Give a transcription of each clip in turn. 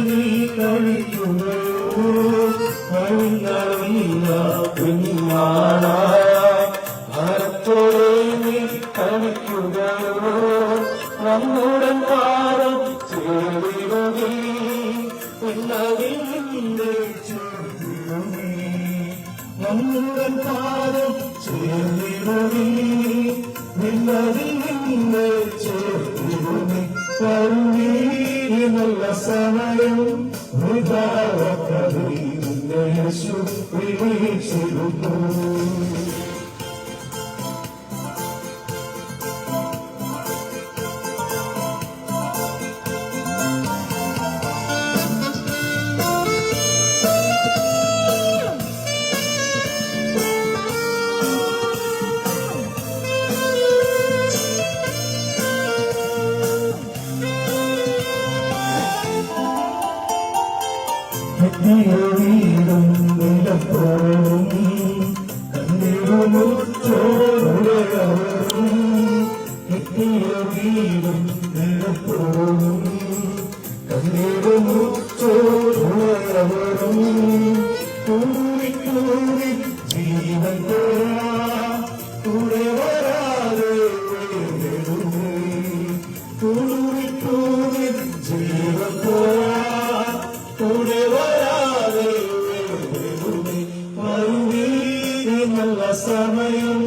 നീ കഴിക്കുകയോ വഴികളില്ല പിന്നാണ ഭാരത്തോടെ നീ കഴിക്കുകയോ നമ്മുടെ പാദം ചേരുകി പിന്നതിന്റെ ചേരുകി നമ്മുടെ പാദം ചേരുകി പിന്നതിന്റെ ചേരുകി നല്ല സമയം യേശു വിളിച്ചിരുന്നു. വീടും നിലപ്പോഴും കണ്ണീരുമുറ്റോടും എത്തിയ വീടും നിലപ്പോഴും കണ്ണീരുമുറ്റോടും കൂടി കൂടി ജീവൻ കൂടെ വരാതെ കൂടി കൂടി ജീവൻ കൂടെ വരാതെ നല്ല സമയം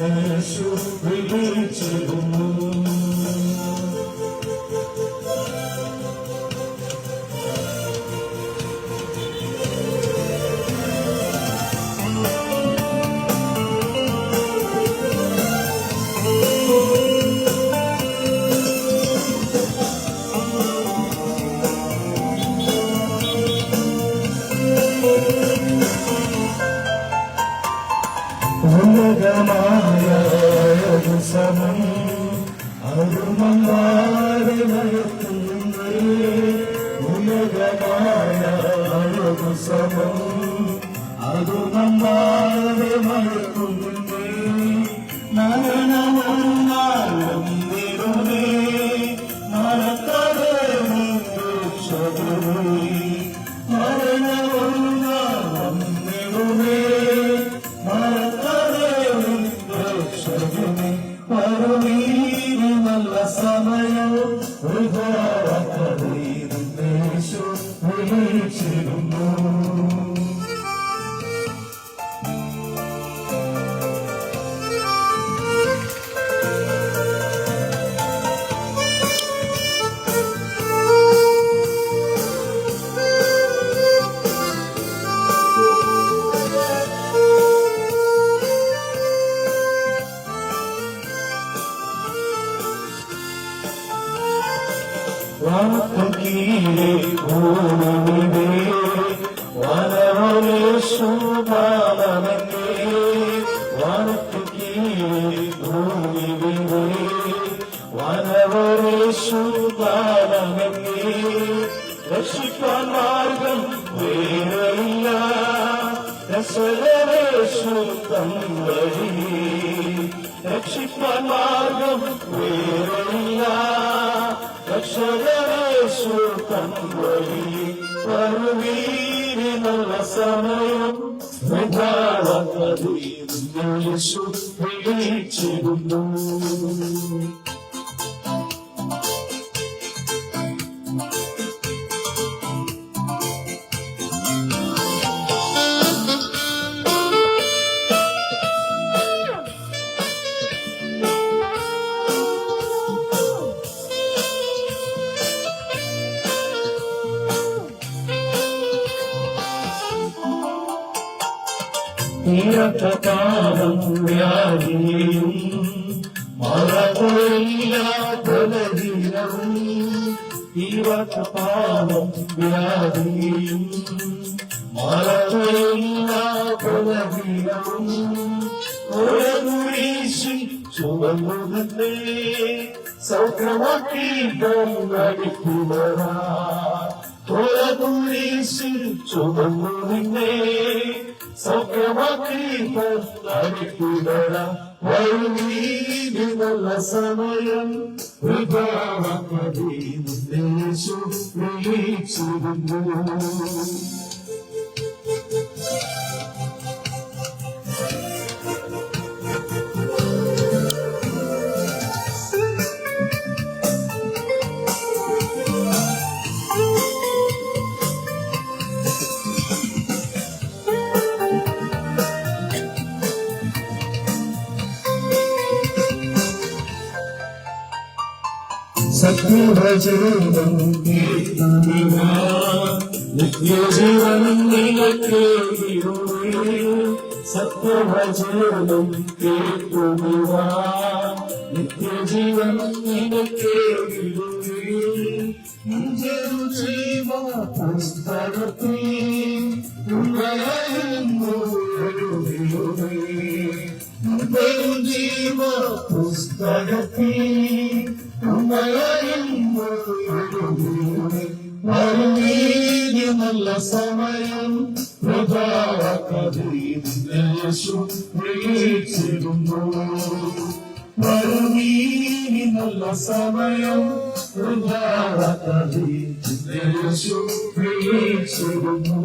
യേശു വിളിച്ചിരുന്നു. ഉന്നതമായ സമം അരുമങ്ങാതെ നയത്തുന്നേ ഉന്നതമായ സമം അരുമങ്ങാതെ മയത്തുന്നേ മരണമൊന്നാലും നിരുമേ മറക്കടേ മരണമൊന്നാലും നിരുമേ നല്ല സമയം യേശു വിളിച്ചിരുന്നു. വാനത്തുകീഴെ ഭൂമിയുടെ വനവനേശുമാനവന്റെ വാനത്തുകീഴെ ഭൂമിയുടെ വനവനേശുമാനവന്റെ രക്ഷിക്കാൻ മാർഗം വേറെയില്ല രസലേശു തമ്പഴി രക്ഷിക്കാൻ മാർഗം വേറെയില്ല രക്ഷകരേശു തമ്പഴി വരുവീരി നല്ല സമയം യേശു വിളിച്ചിരുന്നു. പാപം വ്യാധിയും മറകൊയില്ലാതലീനവും പാപം വ്യാധിയും മറകൊയില്ലാതലീനവും ചുവന്നുതന്നെ സൗഖ്യമാക്കി നടിക്കുന്നവരാ ചുവന്നു നിന്നെ സൗഖ്യമാക്കി നടിക്കുന്നവര വൈകി നല്ല സമയം നിന്നെ യേശു വിളിച്ചിരുന്നു. സത്യവചനം നിത്യജീവനം നിനക്ക് സത്യവചനം കേൾക്കുക നിത്യജീവനം നിനക്ക് ജീവ പുസ്തകത്തിൽ ജീവ പുസ്തകത്തിൽ നല്ല സമയം വിളിച്ചിരുന്നു. നല്ല സമയം വിളിച്ചിരുന്നു.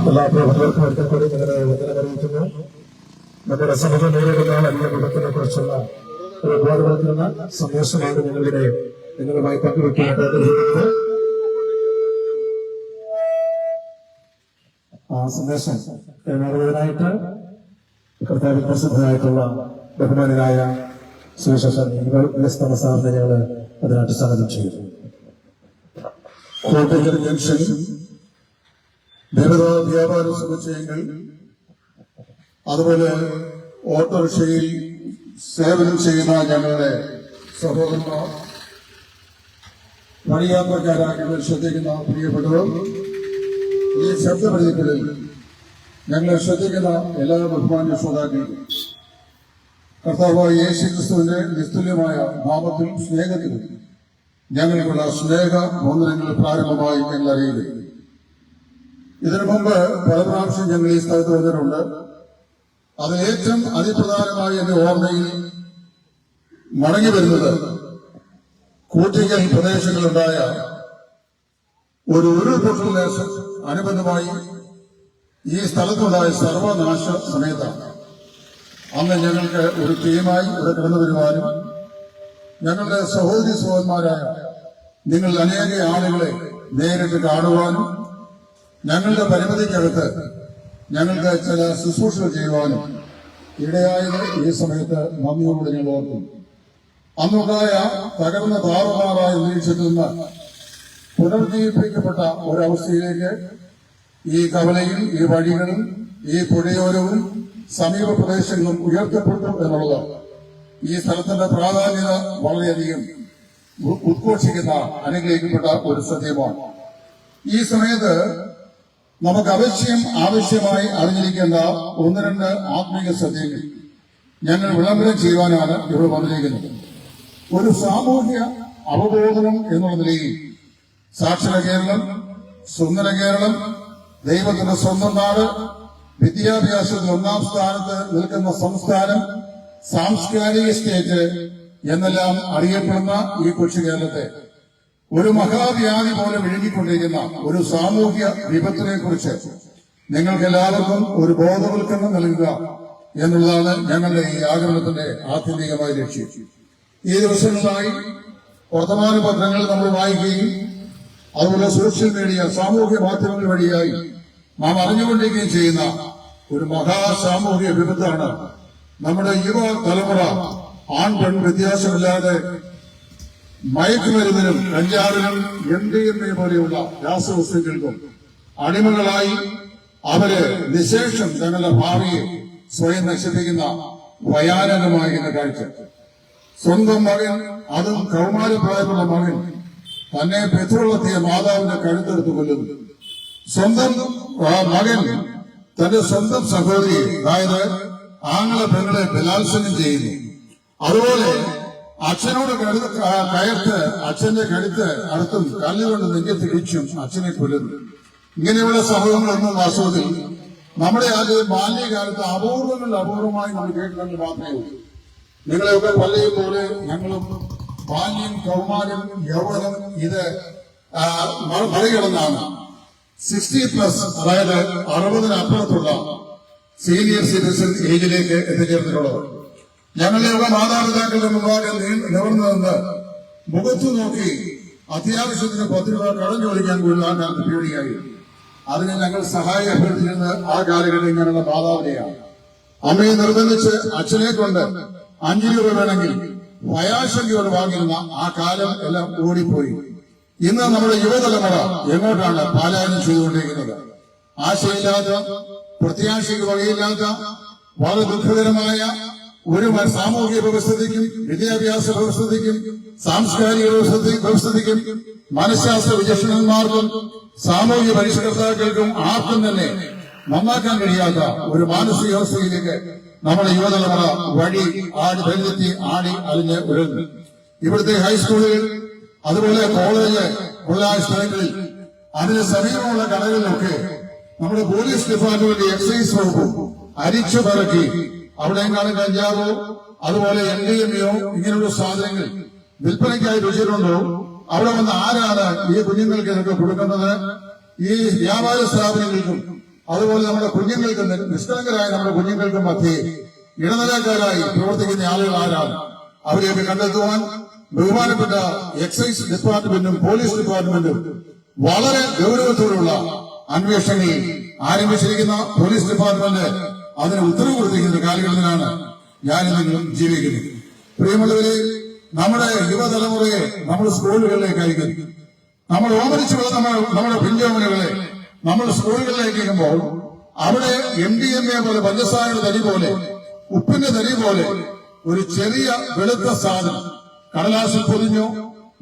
എല്ലാ പ്രവർത്തകർക്കും ഒരിക്കൽ കൂടി നിങ്ങളുടെ വചനം അറിയിക്കുന്നു. നമ്മുടെ സമൂഹം നേരിടുന്ന വലിയ വിപത്തിനെ കുറിച്ചുള്ള ഒരു ബോധവൽക്കരണ സന്ദേശമാണ് നിങ്ങളുമായി പങ്കുവെക്കാനായിട്ട് ആ സന്ദേശം കൈമാറുന്നതിനായിട്ട് കർത്താവിൽ പ്രസിദ്ധമായിട്ടുള്ള ബഹുമാനായ സുവിശേഷൻ സാറിനെ ഞങ്ങൾ അതിനായിട്ട് സ്വാഗതം ചെയ്യുന്നു. കോട്ടയം ജംഗ്ഷൻ വിവിധ വ്യാപാര സമുച്ചയങ്ങൾ അതുപോലെ ഓട്ടോറിക്ഷയിൽ സേവനം ചെയ്യുന്ന ഞങ്ങളുടെ സഹോദരന്മാർ, വഴിയാത്രക്കാരാക്കി ശ്രദ്ധിക്കുന്ന പ്രിയപ്പെട്ടവർ, ഈ ശബ്ദപരിധികളിൽ ഞങ്ങളെ ശ്രദ്ധിക്കുന്ന എല്ലാ ബഹുമാന്യ ശ്രോതാക്കളും കർത്താവായ യേശു ക്രിസ്തുവിന്റെ നിസ്തുല്യമായ നാമത്തിൽ സ്നേഹത്തിൽ ഞങ്ങൾക്കുള്ള സ്നേഹ വന്ദനങ്ങൾ പ്രാരംഭമായി ഞങ്ങൾ അറിയുന്നു. ഇതിനു മുമ്പ് പല പ്രാവശ്യം ഞങ്ങൾ ഈ സ്ഥലത്ത് വന്നിട്ടുണ്ട്. അത് ഏറ്റവും അതിപ്രധാനമായി എന്റെ ഓർമ്മയിൽ മടങ്ങി വരുന്നത് കൂറ്റിക്കൽ പ്രദേശങ്ങളുണ്ടായ ഒരു ഉരുൾപൊട്ടലിന് അനുബന്ധമായി ഈ സ്ഥലത്തുണ്ടായ സർവനാശ സമയത്താണ്. അന്ന് ഞങ്ങൾക്ക് ഒരു ടീമായി ഇവിടെ കടന്നു വരുവാനും ഞങ്ങളുടെ സഹോദരി സഹോദരന്മാരായ നിങ്ങൾ അനേക ആളുകളെ നേരിട്ട് കാണുവാനും ഞങ്ങളുടെ പരിമിതിക്കകത്ത് ഞങ്ങൾക്ക് ചില ശുശ്രൂഷകൾ ചെയ്യുവാനും ഇടയായത് ഈ സമയത്ത് നന്ദിയോട് ഞങ്ങൾ ഓർക്കുന്നു. അന്നുണ്ടായ തകർന്ന താറുമാറായ അന്തരീക്ഷത്തിൽ നിന്ന് പുനർജീവിപ്പിക്കപ്പെട്ട ഒരവസ്ഥയിലേക്ക് ഈ കവലയും ഈ വഴികളും ഈ പുഴയോരവും സമീപ പ്രദേശങ്ങളും ഉയർത്തപ്പെട്ടു എന്നുള്ളത് ഈ സ്ഥലത്തിന്റെ പ്രാധാന്യത വളരെയധികം ഉദ്ഘോഷിക്കുന്ന അനുഗ്രഹിക്കപ്പെട്ട ഒരു സത്യമാണ്. ഈ സമയത്ത് നമുക്ക് ആവശ്യമായി അറിഞ്ഞിരിക്കേണ്ട ഒന്ന് രണ്ട് ആത്മീയ സത്യങ്ങൾ ഞങ്ങൾ വിളംബരം ചെയ്യുവാനാണ് ഇവിടെ വന്നിരിക്കുന്നത്. ഒരു സാമൂഹ്യ അവബോധനം എന്നുള്ള നിലയിൽ സാക്ഷര കേരളം, സുന്ദര കേരളം, ദൈവത്തിന്റെ സ്വന്തം നാട്, വിദ്യാഭ്യാസത്തിൽ 1-ാം സ്ഥാനത്ത് നിൽക്കുന്ന സംസ്ഥാനം, സാംസ്കാരിക സ്റ്റേറ്റ് എന്നെല്ലാം അറിയപ്പെടുന്ന ഈ കൊച്ചു കേരളത്തെ ഒരു മഹാവ്യാധി പോലെ വിഴുങ്ങിക്കൊണ്ടിരിക്കുന്ന ഒരു സാമൂഹ്യ വിപത്തിനെ കുറിച്ച് നിങ്ങൾക്ക് എല്ലാവർക്കും ഒരു ബോധവൽക്കരണം നൽകുക എന്നുള്ളതാണ് ഞങ്ങളുടെ ഈ ആഗ്രഹത്തിന്റെ ആത്യന്തികമായ ലക്ഷ്യം. ഈ ദിവസങ്ങളായി വർത്തമാന പത്രങ്ങൾ നമ്മൾ വായിക്കുകയും അതുപോലെ സോഷ്യൽ മീഡിയ, സാമൂഹ്യ മാധ്യമങ്ങൾ വഴിയായി നാം അറിഞ്ഞുകൊണ്ടിരിക്കുകയും ചെയ്യുന്ന ഒരു മഹാസാമൂഹ്യ വിപത്താണ് നമ്മുടെ യുവ തലമുറ ആൺ പെൺ വ്യത്യാസമില്ലാതെ മയക്കുമരുന്നിനും കഞ്ചാവിനും MDMA പോലെയുള്ള രാസവസ്തുക്കൾക്കും അടിമകളായി അവര് നിശേഷം തങ്ങളുടെ ഭാവിയെ സ്വയം നശിപ്പിക്കുന്ന ഭയാനകമായിരുന്ന കാഴ്ച. സ്വന്തം മകൻ, അതും കൗമാരപ്രായമുള്ള മകൻ, തന്നെ പെറ്റുവളർത്തിയ മാതാവിന്റെ കഴുത്തെടുത്ത് കൊല്ലുന്നു. സ്വന്തം മകൻ തന്റെ സ്വന്തം സഹോദരിയെ, അതായത് ആങ്ങളെ പെങ്ങളെ ബലാത്സംഗം ചെയ്യുന്നു. അതുപോലെ അച്ഛനോട് കയർത്ത് അച്ഛന്റെ കഴുത്ത് അടുത്തും കല്ലുകൊണ്ട് നെഞ്ചത്തിടിച്ചും അച്ഛനെ കൊല്ലുന്നു. ഇങ്ങനെയുള്ള സംഭവങ്ങളൊന്നും വാസ്തവത്തിൽ നമ്മുടെ അത് ബാല്യകാലത്ത് അപൂർവമായി നമ്മൾ കേട്ടിട്ടുണ്ടെങ്കിൽ മാത്രമേ ഉള്ളൂ. നിങ്ങളെയൊക്കെ പള്ളിയും പോലെ ഞങ്ങളും ബാല്യം, കൗമാരം, യൗവനം ഇത് മറികടന്നാണ് 60+, അതായത് 60-അപ്പുറത്തുള്ള സീനിയർ സിറ്റിസൺ ഏജിലേക്ക് എത്തിച്ചേർന്നിട്ടുള്ളത്. ഞങ്ങളുടെയൊക്കെ മാതാപിതാക്കളുടെ മുമ്പാകെ നിവർന്നു നിന്ന് മുഖത്തു നോക്കി അത്യാവശ്യത്തിന് 10 രൂപ കടം ചോദിക്കാൻ പോലും ആ കാലത്ത് പേടിയായി. അതിന് ഞങ്ങൾ സഹായം അഭ്യർത്ഥിക്കുന്നത് ആ കാലഘട്ടം ഇങ്ങനെയുള്ള മാതാവിനെയാണ്. അമ്മയെ നിർബന്ധിച്ച് അച്ഛനെ കൊണ്ട് 5 രൂപ വേണമെങ്കിൽ ഭയാശങ്കയോട് വാങ്ങിയിരുന്ന ആ കാലം എല്ലാം ഓടിപ്പോയി. ഇന്ന് നമ്മുടെ യുവതലമുറ എങ്ങോട്ടാണ് പാലായനം ചെയ്തുകൊണ്ടിരിക്കുന്നത്? ആശയില്ലാത്ത, പ്രത്യാശയ്ക്ക് വകയില്ലാത്ത, വളരെ ദുഃഖകരമായ ഒരു സാമൂഹിക വ്യവസ്ഥിതിക്കും വിദ്യാഭ്യാസ വ്യവസ്ഥിതിക്കും സാംസ്കാരിക വ്യവസ്ഥിതിക്കും മനഃശാസ്ത്ര വിചക്ഷണന്മാർക്കും സാമൂഹിക പരിഷ്കർത്താക്കൾക്കും ആർക്കും തന്നെ നന്നാക്കാൻ കഴിയാത്ത ഒരു മാനസികാവസ്ഥയിലേക്ക് നമ്മുടെ യുവതലമുറ വഴിതെറ്റി ആടി അലിഞ്ഞ് ഉയർന്നു. ഇവിടുത്തെ ഹൈസ്കൂളുകൾ, അതുപോലെ കോളേജ് മുതലായ സ്ഥലങ്ങളിൽ അതിന് സമീപമുള്ള കടകളിലൊക്കെ നമ്മുടെ പോലീസ് ഡിപ്പാർട്ട്മെന്റ്, എക്സൈസ് വകുപ്പും അരിച്ചു പറക്കി അവിടെയെങ്ങാനും കഞ്ചാവോ അതുപോലെ MDMA ഇങ്ങനെയുള്ള സാധനങ്ങൾ വിൽപ്പനയ്ക്കായി വെച്ചിട്ടുണ്ടോ? അവിടെ വന്ന് ആരാണ് ഈ കുഞ്ഞുങ്ങൾക്ക് ഇതൊക്കെ കൊടുക്കുന്നത്? ഈ വ്യാപാര സ്ഥാപനങ്ങൾക്കും അതുപോലെ നമ്മുടെ കുഞ്ഞുങ്ങൾക്കും, നിഷ്കളങ്കരായ നമ്മുടെ കുഞ്ഞുങ്ങൾക്കും മധ്യേ ഇടനിലക്കാരായി പ്രവർത്തിക്കുന്ന ആളുകൾ ആരാണ്? അവരെയൊക്കെ കണ്ടെത്തുവാൻ ബഹുമാനപ്പെട്ട എക്സൈസ് ഡിപ്പാർട്ട്മെന്റും പോലീസ് ഡിപ്പാർട്ട്മെന്റും വളരെ ഗൗരവത്തോടുള്ള അന്വേഷണങ്ങൾ ആരംഭിച്ചിരിക്കുന്ന പോലീസ് ഡിപ്പാർട്ട്മെന്റ് അതിന് ഉത്തരവ് കൊടുത്തിരിക്കുന്ന കാലഘട്ടത്തിലാണ് ഞാനിന്ന് ജീവിക്കുന്നത്. പ്രിയമുള്ളവരെ, നമ്മുടെ യുവതലമുറയെ നമ്മൾ സ്കൂളുകളിലേക്ക് അയക്കുന്നു. നമ്മൾ ഓമനിച്ചു നമ്മുടെ പിഞ്ചോമനുകളെ നമ്മൾ സ്കൂളുകളിലേക്ക് അയക്കുമ്പോൾ അവിടെ MDMA പോലെ, പഞ്ചസാരയുടെ തരി പോലെ, ഉപ്പിന്റെ തരി പോലെ ഒരു ചെറിയ വെളുത്ത സാധനം കടലാസിൽ പൊതിഞ്ഞോ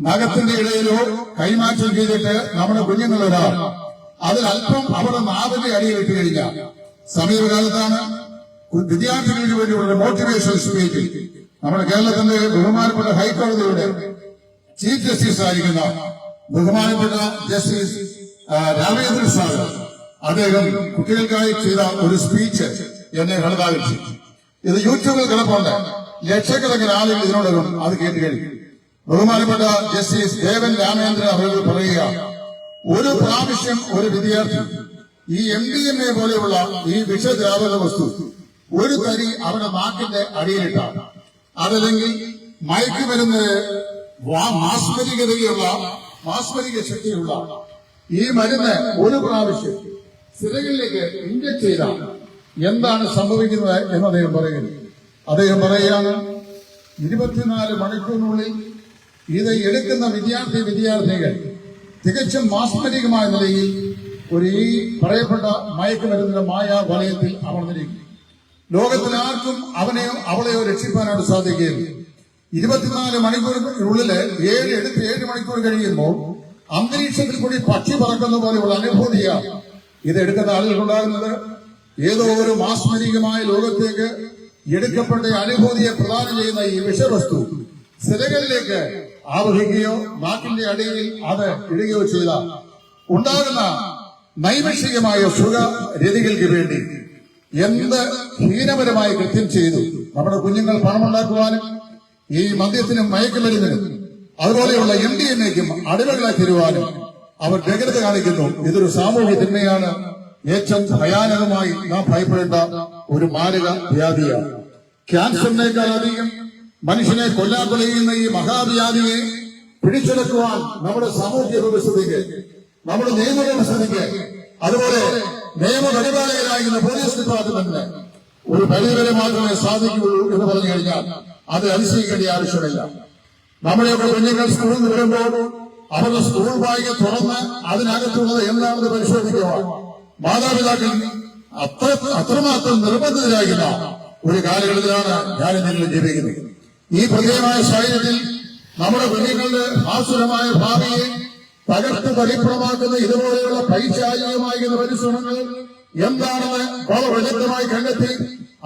നഖത്തിന്റെ ഇടയിലോ കൈമാറ്റം ചെയ്തിട്ട് നമ്മുടെ കുഞ്ഞുങ്ങളൊരാൾ അതിലല്പം അവരുടെ നാവിന്റെ അടിയിലിട്ട് കഴിഞ്ഞാൽ, സമീപകാലത്താണ് വിദ്യാർത്ഥികൾക്ക് വേണ്ടിയുള്ള മോട്ടിവേഷൻ സ്പീച്ച് നമ്മുടെ കേരളത്തിന്റെ ബഹുമാനപ്പെട്ട ഹൈക്കോടതിയുടെ ചീഫ് ജസ്റ്റിസ് ആയിരിക്കുന്ന ബഹുമാനപ്പെട്ട ജസ്റ്റിസ് രാമേന്ദ്രൻ സാർ അദ്ദേഹം കുട്ടികൾക്കായി ചെയ്ത ഒരു സ്പീച്ച് എന്നെ ഹൃദാകർഷിച്ചു. ഇത് യൂട്യൂബിൽ കിടപ്പുണ്ട്. ലക്ഷക്കണക്കിന് ആളുകൾ ഇതിനോടകം അത് കേട്ട് കഴിഞ്ഞു. ബഹുമാനപ്പെട്ട ജസ്റ്റിസ് ദേവൻ രാമേന്ദ്രൻ അവർ പറയുക, ഒരു പ്രാവശ്യം ഒരു വിദ്യാർത്ഥി ഈ MDMA പോലെയുള്ള ഈ വിഷദ്രാവക വസ്തു ഒരു തരി അവരുടെ നാക്കിന്റെ അടിയിലിട്ടാണ്, അതല്ലെങ്കിൽ മയക്കുമരുന്ന് മാസ്മരിക ശക്തിയുള്ള ഈ മരുന്ന് ഒരു പ്രാവശ്യം സിരകളിലേക്ക് ഇഞ്ചക്ട് ചെയ്താൽ എന്താണ് സംഭവിക്കുന്നത് എന്ന് അദ്ദേഹം പറയുന്നു. അദ്ദേഹം പറയുകയാണ്, 24 മണിക്കൂറിനുള്ളിൽ ഇത് എടുക്കുന്ന വിദ്യാർത്ഥികൾ തികച്ചും മാസ്മരികമായ നിലയിൽ ഈ പറയപ്പെട്ട മയക്കുമരുന്നിന്റെ മായാവലയത്തിൽ അമർന്നിരിക്കും. ലോകത്തിലാർക്കും അവനെയോ അവളെയോ രക്ഷിക്കാനായിട്ട് സാധിക്കുകയില്ല. 24 മണിക്കൂറിനുള്ളിൽ 7 മണിക്കൂർ കഴിയുമ്പോൾ അന്തരീക്ഷത്തിൽ കൂടി പക്ഷി പറക്കുന്ന പോലെയുള്ള അനുഭൂതിയാണ് ഇത് എടുക്കുന്ന ആളുകൾക്കുണ്ടാകുന്നത്. ഏതോ ഒരു മാസ്മരികമായ ലോകത്തേക്ക് എടുക്കപ്പെട്ട അനുഭൂതിയെ പ്രദാനം ചെയ്യുന്ന ഈ വിഷവസ്തു സിരകളിലേക്ക് ആവഹിക്കുകയോ നാട്ടിന്റെ അടിയിൽ അത് ഇടുകയോ ചെയ്താൽ ഉണ്ടാകുന്ന നൈമിഷികമായ സുഖരതികൾക്ക് വേണ്ടി എന്ത് ഹീനപരമായ കൃത്യം ചെയ്തു നമ്മുടെ കുഞ്ഞുങ്ങൾ പണമുണ്ടാക്കുവാനും ഈ മദ്യത്തിനും മയക്കുമരുന്നിനും അതുപോലെയുള്ള MDMAയ്ക്കും അടിമകളായി തരുവാനും അവർ വ്യഗ്രത കാണിക്കുന്നു. ഇതൊരു സാമൂഹ്യ തിന്മയാണ്. ഏറ്റവും ഭയാനകമായി നാം ഭയപ്പെടേണ്ട ഒരു മാരക വ്യാധിയാണ്. ക്യാൻസറിനേക്കാൾ അധികം മനുഷ്യനെ കൊല്ലാക്കൊല ചെയ്യുന്ന ഈ മഹാവ്യാധിയെ പിടിച്ചെടുക്കുവാൻ നമ്മുടെ സാമൂഹ്യ വ്യവസ്ഥയ്ക്ക്, നമ്മുടെ നിയമ വ്യവസ്ഥയ്ക്ക്, അതുപോലെ നിയമപരിപാലകരായിരുന്ന പോലീസ് ഡിപ്പാർട്ട്മെന്റിന് ഒരു പരിധിവരെ മാത്രമേ സാധിക്കുകയുള്ളൂ എന്ന് പറഞ്ഞു കഴിഞ്ഞാൽ അത് അതിശയിക്കേണ്ട ആവശ്യമില്ല. നമ്മുടെയൊക്കെ കുഞ്ഞുങ്ങൾ സ്കൂളിൽ നിൽക്കുമ്പോൾ അവരുടെ സ്കൂൾ ബാഗ് തുറന്ന് അതിനകത്തുള്ളത് എന്താണെന്ന് പരിശോധിക്കുവാൻ മാതാപിതാക്കൾ അത്രമാത്രം നിർബന്ധിതരാകുന്ന ഒരു കാലഘട്ടത്തിലാണ് ഞാൻ നിങ്ങൾ ജീവിക്കുന്നത്. ഈ പ്രത്യേകമായ സാഹചര്യത്തിൽ നമ്മുടെ കുഞ്ഞുങ്ങളുടെ ആസുരമായ ഭാവിയെ തകർത്ത് പരിപ്രമാക്കുന്ന ഇതുപോലെയുള്ള പൈശാചികമായിരുന്ന പരിശ്രമങ്ങൾ എന്താണെന്ന് വളരെ വ്യക്തമായി കണ്ടെത്തി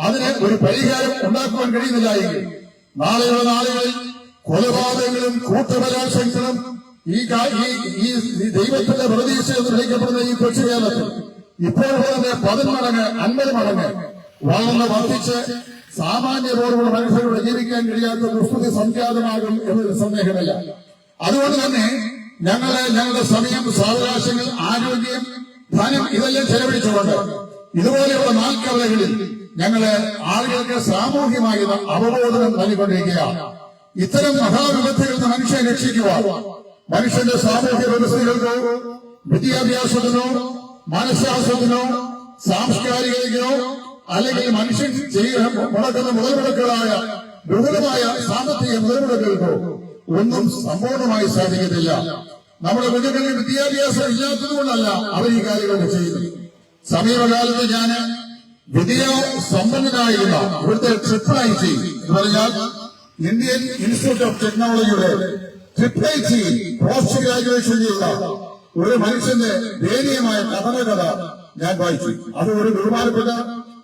അതിന് ഒരു പരിഹാരം ഉണ്ടാക്കുവാൻ കഴിയുന്നില്ല എങ്കിൽ നാളെയുള്ള നാളുകളിൽ കൊലപാതകങ്ങളും കൂട്ടബലാത്സംഗങ്ങളും ഈ ദൈവത്തിന്റെ പ്രതീക്ഷ എന്ന് വിളിക്കപ്പെടുന്ന ഈ കൊച്ചു കേരളത്തിൽ ഇപ്പോൾ തന്നെ 10 മടങ്ങ് 50 മടങ്ങ് വളർന്ന് വർദ്ധിച്ച് സാമാന്യ ബോധമുള്ള മനുഷ്യരോട് ജീവിക്കാൻ കഴിയാത്ത ദുസ്ഥിതി സംജാതമാകും എന്നൊരു സന്ദേഹമില്ല. അതുകൊണ്ട് തന്നെ ഞങ്ങളുടെ സമയം, സാവകാശങ്ങൾ, ആരോഗ്യം, ധനം ഇതെല്ലാം ചെലവഴിച്ചുകൊണ്ട് ഇതുപോലെയുള്ള നാൽക്കവലകളിൽ ഞങ്ങള് ആളുകൾക്ക് സാമൂഹ്യമായി അവബോധനം നൽകിക്കൊണ്ടിരിക്കുകയാണ്. ഇത്തരം മഹാവിപത്തുകളിൽ നിന്ന് മനുഷ്യനെ രക്ഷിക്കുവാൻ മനുഷ്യന്റെ സാമൂഹ്യ വ്യവസ്ഥകൾക്കോ വിദ്യാഭ്യാസത്തിനോ മനഃശാസ്ത്രത്തിനോ സാംസ്കാരികതയ്ക്കോ അല്ലെങ്കിൽ മനുഷ്യൻ മുടക്കുന്ന മുതൽമുടക്കുകളായ ബഹുലമായ സാമ്പത്തിക മുതൽമുടക്കുകൾക്കോ ഒന്നും സമ്പൂർണമായി സാധിക്കത്തില്ല. നമ്മുടെ കുഞ്ഞുങ്ങൾക്ക് വിദ്യാഭ്യാസം ഇല്ലാത്തതുകൊണ്ടല്ല അവർ ഈ കാര്യങ്ങളൊക്കെ ചെയ്യുന്നത്. സമീപകാലത്ത് ഞാൻ വിദ്യാസമ്പന്നനായിരുന്ന ഇവിടുത്തെ TRIPIT എന്ന് പറഞ്ഞാൽ ഇന്ത്യൻ ഇൻസ്റ്റിറ്റ്യൂട്ട് ഓഫ് ടെക്നോളജിയുടെ TRIPIT പോസ്റ്റ് ഗ്രാജുവേഷൻ ചെയ്ത ഒരു മനുഷ്യന്റെ ദയനീയമായ കഥന ഞാൻ വായിച്ചു. അത് ഒരു ബഹുമാനപ്പെട്ട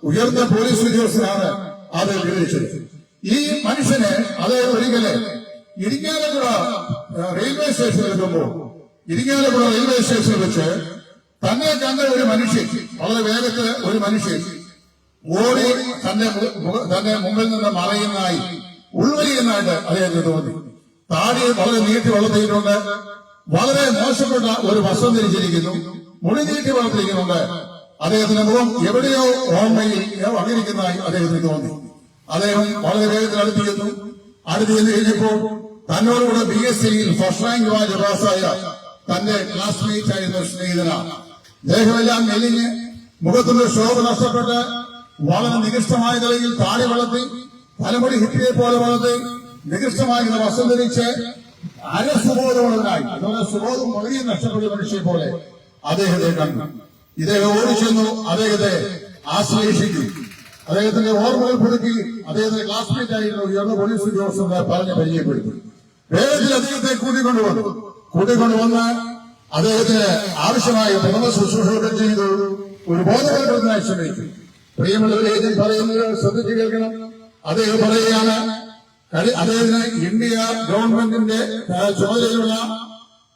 ഉയർന്ന പോലീസ് ഉദ്യോഗസ്ഥനാണ് അത് വിവരിച്ചത്. ഈ മനുഷ്യന് അതായത് ഒരിക്കല് ഇരിങ്ങാലക്കുട റെയിൽവേ സ്റ്റേഷനിൽ എത്തുമ്പോൾ ഇരിങ്ങാലക്കുട റെയിൽവേ സ്റ്റേഷനിൽ വെച്ച് തന്നെ കണ്ട ഒരു മനുഷ്യൻ, വളരെ വേഗത്തിൽ ഒരു മനുഷ്യൻ ഓടി തന്നെ മുമ്പിൽ നിന്ന് മറയുന്നതായി ഉൾവലിയുന്നതായിട്ട് അദ്ദേഹത്തിന് തോന്നി. താടി വളരെ നീട്ടി വളർത്തിയിട്ടുണ്ട്, വളരെ മോശപ്പെട്ട ഒരു വസ്ത്രം ധരിച്ചിരിക്കുന്നു, മുടി നീട്ടി വളർത്തിയിരിക്കുന്നുണ്ട്. അദ്ദേഹത്തിന്റെ മുഖം എവിടെയോ ഓർമ്മയിൽ വന്നിരിക്കുന്നതായി അദ്ദേഹത്തിന് തോന്നി. അദ്ദേഹം വളരെ വേഗത്തിൽ അടുത്ത് ചെന്ന് കഴിഞ്ഞപ്പോൾ തന്നോടുകൂടെ BSc-യിൽ ഫസ്റ്റ് റാങ്ക് വാങ്ങി പാസ്സായ തന്റെ ക്ലാസ്മേറ്റ് ആയിരുന്ന സ്നേഹിതനാണ്. ദേഹമെല്ലാം മെലിഞ്ഞ് മുഖത്തിന്റെ ശോഭ നഷ്ടപ്പെട്ട് വളരെ നികൃഷ്ടമായ നിലയിൽ താടി വളർത്തി തലമുടി ഹിപ്പിയെ പോലെ വളർത്തി നികൃഷ്ടമായ വസ്ത്രം ധരിച്ച് അരസുബോധമുള്ളവനായി അതുപോലെ സുബോധം വളരെ നഷ്ടപ്പെട്ട മനുഷ്യയെ പോലെ അദ്ദേഹത്തെ കണ്ടു. ഇദ്ദേഹം ഓടിച്ചെന്നു അദ്ദേഹത്തെ ആശ്ലേഷിച്ചു. അദ്ദേഹത്തിന്റെ ഓർമ്മകൾ പുതുക്കി അദ്ദേഹത്തിന്റെ ക്ലാസ്മേറ്റ് ആയിരുന്നു ഉയർന്ന പോലീസ് ഉദ്യോഗസ്ഥരെ പറഞ്ഞ് പരിചയപ്പെടുത്തി. വേഗത്തിൽ അദ്ദേഹത്തെ കൂട്ടിക്കൊണ്ടുവന്ന് അദ്ദേഹത്തിന് ആവശ്യമായ പ്രഥമ ശുശ്രൂഷകൾ ചെയ്തു ഒരു ബോധവൽക്കരണത്തിനായി ശ്രമിച്ചു. പ്രിയമുള്ളവരെ, ഞാൻ പറയുന്നത് ശ്രദ്ധിച്ചു കേൾക്കണം. അദ്ദേഹം പറയുകയാണ്, അദ്ദേഹത്തിന് ഇന്ത്യ ഗവൺമെന്റിന്റെ ചുമതലയിലുള്ള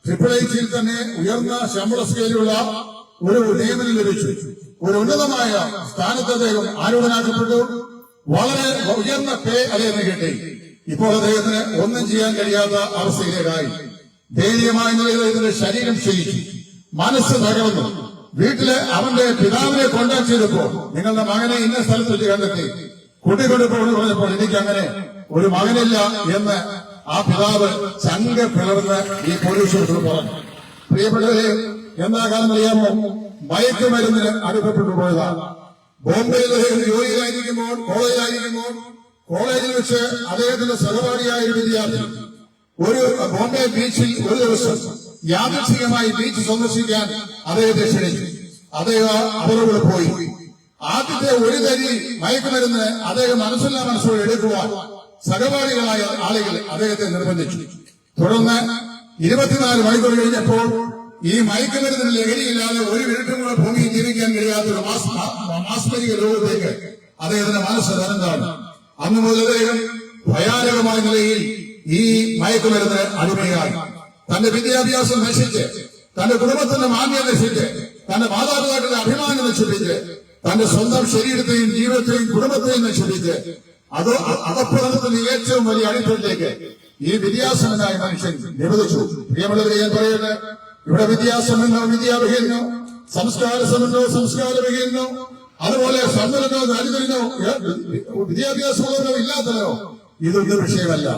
TRIPIT-യിൽ തന്നെ ഉയർന്ന ശമ്പള സ്കെയിലുള്ള ഒരു നിയമനം ലഭിച്ചു. ഒരു ഉന്നതമായ സ്ഥാനത്ത് അദ്ദേഹം ആരോപണാക്കപ്പെട്ടു. വളരെ ഉയർന്ന പേ അദ്ദേഹത്തിന് കിട്ടി. ഇപ്പോൾ അദ്ദേഹത്തിന് ഒന്നും ചെയ്യാൻ കഴിയാത്ത അവസ്ഥയിലേക്കായി. ദയനീയമായ നിലയിൽ ഇതിന്റെ ശരീരം ക്ഷയിച്ചു, മനസ്സ് തകർന്നു. വീട്ടില് അവന്റെ പിതാവിനെ കോണ്ടാക്ട് ചെയ്തപ്പോൾ നിങ്ങളുടെ മകനെ ഇന്ന സ്ഥലത്ത് വെച്ച് കണ്ടെത്തി കൂട്ടിക്കൊണ്ടുപോകുന്നു പറഞ്ഞപ്പോൾ എനിക്കങ്ങനെ ഒരു മകനില്ല എന്ന് ആ പിതാവ് ചങ്ക പിളർന്ന് ഈ പോലീസ് പറഞ്ഞു. പ്രിയപ്പെട്ടവരെ, എന്താ കാലം അറിയാമോ? മയക്കുമരുന്നിന് അനുഭവപ്പെട്ടു പോയതാണ്. ബോംബെയിൽ ജോലിയിലായിരിക്കുമ്പോൾ കോളേജിൽ വെച്ച് അദ്ദേഹത്തിന്റെ സഹപാഠിയായ ഒരു വിദ്യാർത്ഥി ഒരു ബോംബെ ബീച്ചിൽ ഒരു ദിവസം യാദൃച്ഛികമായി ബീച്ച് സന്ദർശിക്കാൻ അദ്ദേഹത്തെ ക്ഷണിച്ചു. അദ്ദേഹം അവരോട് പോയി. ആദ്യത്തെ ഒരു തരി മയക്കുമരുന്ന് അദ്ദേഹം മനസ്സോടെ എടുക്കുവാൻ സഹപാഠികളായ ആളുകൾ അദ്ദേഹത്തെ നിർബന്ധിച്ചു. തുടർന്ന് 24 മണിക്കൂർ കഴിഞ്ഞപ്പോൾ ഈ മയക്കുമരുന്നിന് ലഹരിയില്ലാതെ ഒരു മിനിറ്റും കൂടെ ഭൂമിയിൽ ജീവിക്കാൻ കഴിയാത്ത ഒരു മാസ്മരിക ലോകത്തേക്ക് അദ്ദേഹത്തിന്റെ മനസ്സ് തരംതാണ്. അന്നു മുതൽ അദ്ദേഹം ഭയാനകമായ നിലയിൽ ഈ മയക്കുമരുന്ന് അടിമയായി. തന്റെ വിദ്യാഭ്യാസം നശിച്ച്, തന്റെ കുടുംബത്തിന്റെ മാന്യത നശിച്ച്, തന്റെ മാതാപിതാക്കളുടെ അഭിമാനം നശിപ്പിച്ച്, തന്റെ സ്വന്തം ശരീരത്തെയും ജീവിതത്തെയും കുടുംബത്തെയും നശിപ്പിച്ച് അധപ്പതനത്തിന്റെ ഏറ്റവും വലിയ അടിത്തട്ടിലേക്ക് ഈ വിദ്യാസമ്പന്നനായ മനുഷ്യൻ നിബന്ധിച്ചു. പ്രിയമുള്ളവരെ, ഞാൻ പറയട്ടെ, ഇവിടെ വിദ്യാസമ്പന്നോ വിദ്യാവിഹീനോ, സംസ്കാരസമ്പന്നോ സംസ്കാരവിഹീനോ, അതുപോലെ സമ്പന്നനോ ദരിദ്രനോ, വിദ്യാഭ്യാസമുള്ളവരോ ഇല്ലാത്തവരോ ഇതൊന്നും വിഷയമല്ല.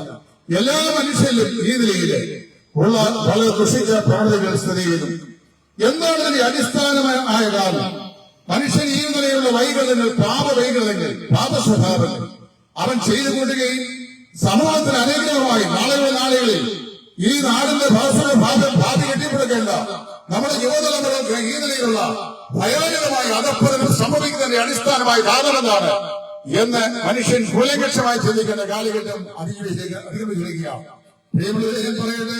എല്ലാ മനുഷ്യരിലും ഈ നിലയില് ഉള്ള വളരെ ദുഷിച്ച പ്രവണതകൾ സ്ഥിതി ചെയ്യുന്നു. എന്താണ് ഇതിന്റെ അടിസ്ഥാനമായ കാരണം? മനുഷ്യൻ ഈ നിലയിലുള്ള വൈകല്യങ്ങൾ, പാപവൈകല്യങ്ങൾ, പാപസ്വഭാവങ്ങൾ അവൻ ചെയ്തുകൊണ്ടുകയും സമൂഹത്തിന് അനുഗ്രഹമായി നാളുകളിൽ ഈ നാടിന്റെ ഭാവി കെട്ടിപ്പടുക്കേണ്ട നമ്മുടെ യുവതലമുറക്ക് ഈ നിലയിലുള്ള ഭയാനകമായ അധപ്പതനം സംഭവിക്കുന്നതിന്റെ അടിസ്ഥാനമായ കാരണം എന്താണ് എന്ന് മനുഷ്യൻ കൂലങ്കക്ഷമായി ചിന്തിക്കേണ്ട കാലഘട്ടം അധിഗമിച്ചിരിക്കുകയാണ്. ഞാൻ പറയുന്നത്,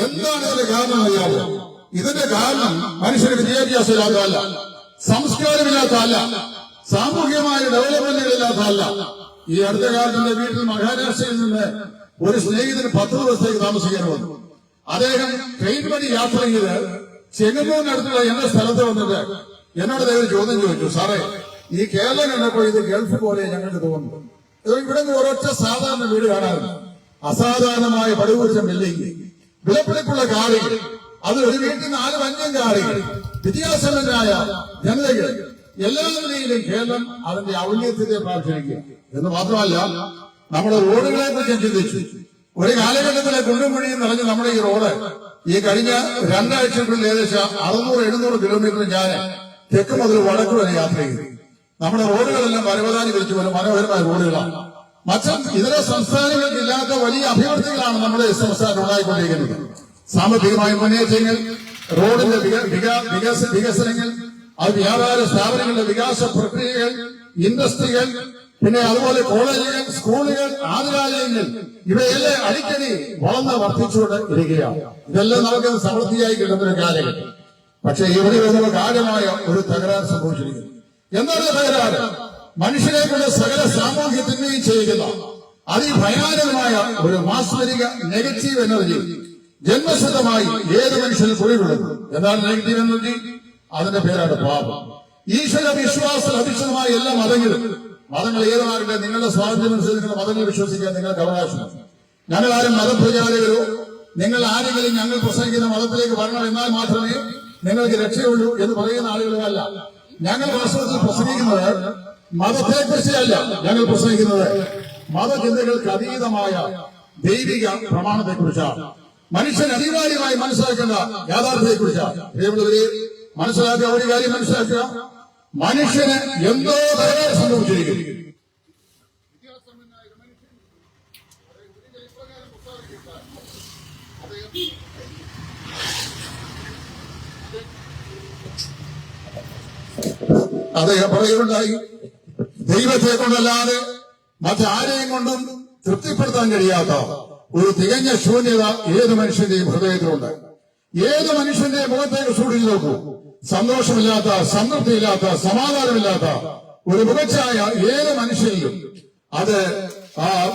എന്താണ് ഇതിന്റെ കാരണം അറിയാമോ? ഇതിന്റെ കാരണം മനുഷ്യന് വിദ്യാഭ്യാസമില്ലാത്തതല്ല, സംസ്കാരമില്ലാത്തതല്ല, സാമൂഹ്യമായ ഡെവലപ്മെന്റുകളില്ലാത്തതല്ല. ഈ അടുത്ത കാലത്ത് എന്റെ വീട്ടിൽ മഹാരാഷ്ട്രയിൽ നിന്ന് ഒരു സ്നേഹിതന് 10 ദിവസത്തേക്ക് താമസിക്കാൻ വന്നു. അദ്ദേഹം ട്രെയിൻ വഴി യാത്ര ചെയ്ത് ചെങ്ങന്നൂരിനടുത്തുള്ള എന്റെ സ്ഥലത്ത് വന്നിട്ട് എന്നോട് ദൈവം ചോദ്യം ചോദിച്ചു, സാറേ ഈ കേരളം കണ്ടപ്പോൾ ഇത് ഗൾഫ് പോലെ ഞങ്ങൾക്ക് തോന്നുന്നു. ഇവിടെ നിന്ന് ഒരൊറ്റ സാധാരണ വീട് കാണാറില്ല. അസാധാരണമായ പടുകൂറ്റ ബിൽഡിംഗ്, വിലപിടിപ്പുള്ള കാറുകൾ, അത് ഒരു വീട്ടിൽ 4-5 കാറുകൾ, വിദ്യാസമ്പന്നരായ ജനതകൾ, എല്ലാ നിലയിലും കേരളം അതിന്റെ ഔന്നത്യത്തെ പ്രാപിച്ചിരിക്കുക. എന്ന് മാത്രമല്ല, നമ്മുടെ റോഡുകളെ കുറിച്ച് ചിന്തിച്ചു. ഒരു കാലഘട്ടത്തിലെ കുണ്ടും കുഴിയും നിറഞ്ഞ് നമ്മുടെ ഈ റോഡ് ഈ കഴിഞ്ഞ 2 ആഴ്ചക്കുള്ളിൽ ഏകദേശം 600-700 കിലോമീറ്റർ ഞാൻ തെക്ക് മുതൽ വടക്ക് വരെ യാത്ര ചെയ്തു. നമ്മുടെ റോഡുകളെല്ലാം പരവതാനി വിളിച്ചു പോലെ മനോഹരമായ റോഡുകളാണ്. മറ്റ് ഇതര സംസ്ഥാനങ്ങൾക്കില്ലാത്ത വലിയ അഭിവൃദ്ധികളാണ് നമ്മുടെ സംസ്ഥാനം ഉണ്ടായിക്കൊണ്ടിരിക്കുന്നത്. സാമ്പത്തികമായ മുന്നേറ്റങ്ങൾ, റോഡിന്റെ വികസനങ്ങൾ, അത് വ്യാപാര സ്ഥാപനങ്ങളുടെ വികാസ പ്രക്രിയകൾ, ഇൻഡസ്ട്രികൾ, പിന്നെ അതുപോലെ കോളേജുകൾ, സ്കൂളുകൾ, ആതുരാലയങ്ങൾ, ഇവയെല്ലാം അടിക്കടി വളർന്ന് വർദ്ധിച്ചുകൊണ്ട് ഇരിക്കുകയാണ്. ഇതെല്ലാം നമുക്ക് സമൃദ്ധിയായി കിട്ടുന്ന ഒരു കാലഘട്ടം. പക്ഷെ ഇവിടെ വരുന്ന കാര്യമായ ഒരു തകരാറ് സംഭവിച്ചിരിക്കുന്നു. എന്താണ് തകരാറ്? മനുഷ്യനെ കൊണ്ട് സകല സാമൂഹ്യ തിന്മയും ചെയ്യുന്ന അതിഭയാനകമായ ഒരു മാസ്മരിക നെഗറ്റീവ് എനർജി ജന്മസിദ്ധമായി ഏത് മനുഷ്യന് കുഴികൊള്ളുന്നു. എന്താണ് നെഗറ്റീവ് എനർജി? അതിന്റെ പേരാണ് പാപം. ഈശ്വര വിശ്വാസം അധിഷ്ഠിതമായ എല്ലാ മതങ്ങൾ ഏതുമാകട്ടെ, നിങ്ങളുടെ സ്വാതന്ത്ര്യമനുസരിച്ച് നിങ്ങളുടെ മതങ്ങൾ വിശ്വസിക്കാൻ നിങ്ങൾക്ക് അവകാശമാണ്. ഞങ്ങളാരും മതപ്രചാരകരോ, നിങ്ങൾ ആരെങ്കിലും ഞങ്ങൾ പ്രസംഗിക്കുന്ന മതത്തിലേക്ക് വരണം എന്നാൽ മാത്രമേ നിങ്ങൾക്ക് രക്ഷയുള്ളൂ എന്ന് പറയുന്ന ആളുകളുമല്ല. ഞങ്ങൾ വാസ്തവത്തിൽ പ്രസംഗിക്കുന്നത് മതത്തെക്കുറിച്ചല്ല. ഞങ്ങൾ പ്രസംഗിക്കുന്നത് മതചിന്തകൾക്ക് അതീതമായ ദൈവിക പ്രമാണത്തെക്കുറിച്ചാണ്. മനുഷ്യൻ അനിവാര്യമായി മനസ്സിലാക്കേണ്ട യാഥാർത്ഥ്യത്തെക്കുറിച്ചാണ്. പ്രിയമുള്ളവരെ, മനസ്സിലാക്കുക, ഒരു കാര്യം മനസ്സിലാക്കുക, മനുഷ്യന് എന്തോ തകരാറ് സംഭവിച്ചിരിക്കുന്നു. അദ്ദേഹം പറയുകയുണ്ടായി, ദൈവത്തെ കൊണ്ടല്ലാതെ മറ്റാരെയും കൊണ്ടും തൃപ്തിപ്പെടുത്താൻ കഴിയാത്ത ഒരു തികഞ്ഞ ശൂന്യത ഏത് മനുഷ്യന്റെയും ഹൃദയത്തിലുണ്ട്. ഏത് മനുഷ്യന്റെ മുഖത്തേക്ക് സൂക്ഷിച്ചു നോക്കൂ, സന്തോഷമില്ലാത്ത, സംതൃപ്തിയില്ലാത്ത, സമാധാനമില്ലാത്ത ഒരു മുഖച്ഛായ ഏത് മനുഷ്യനിലും അത്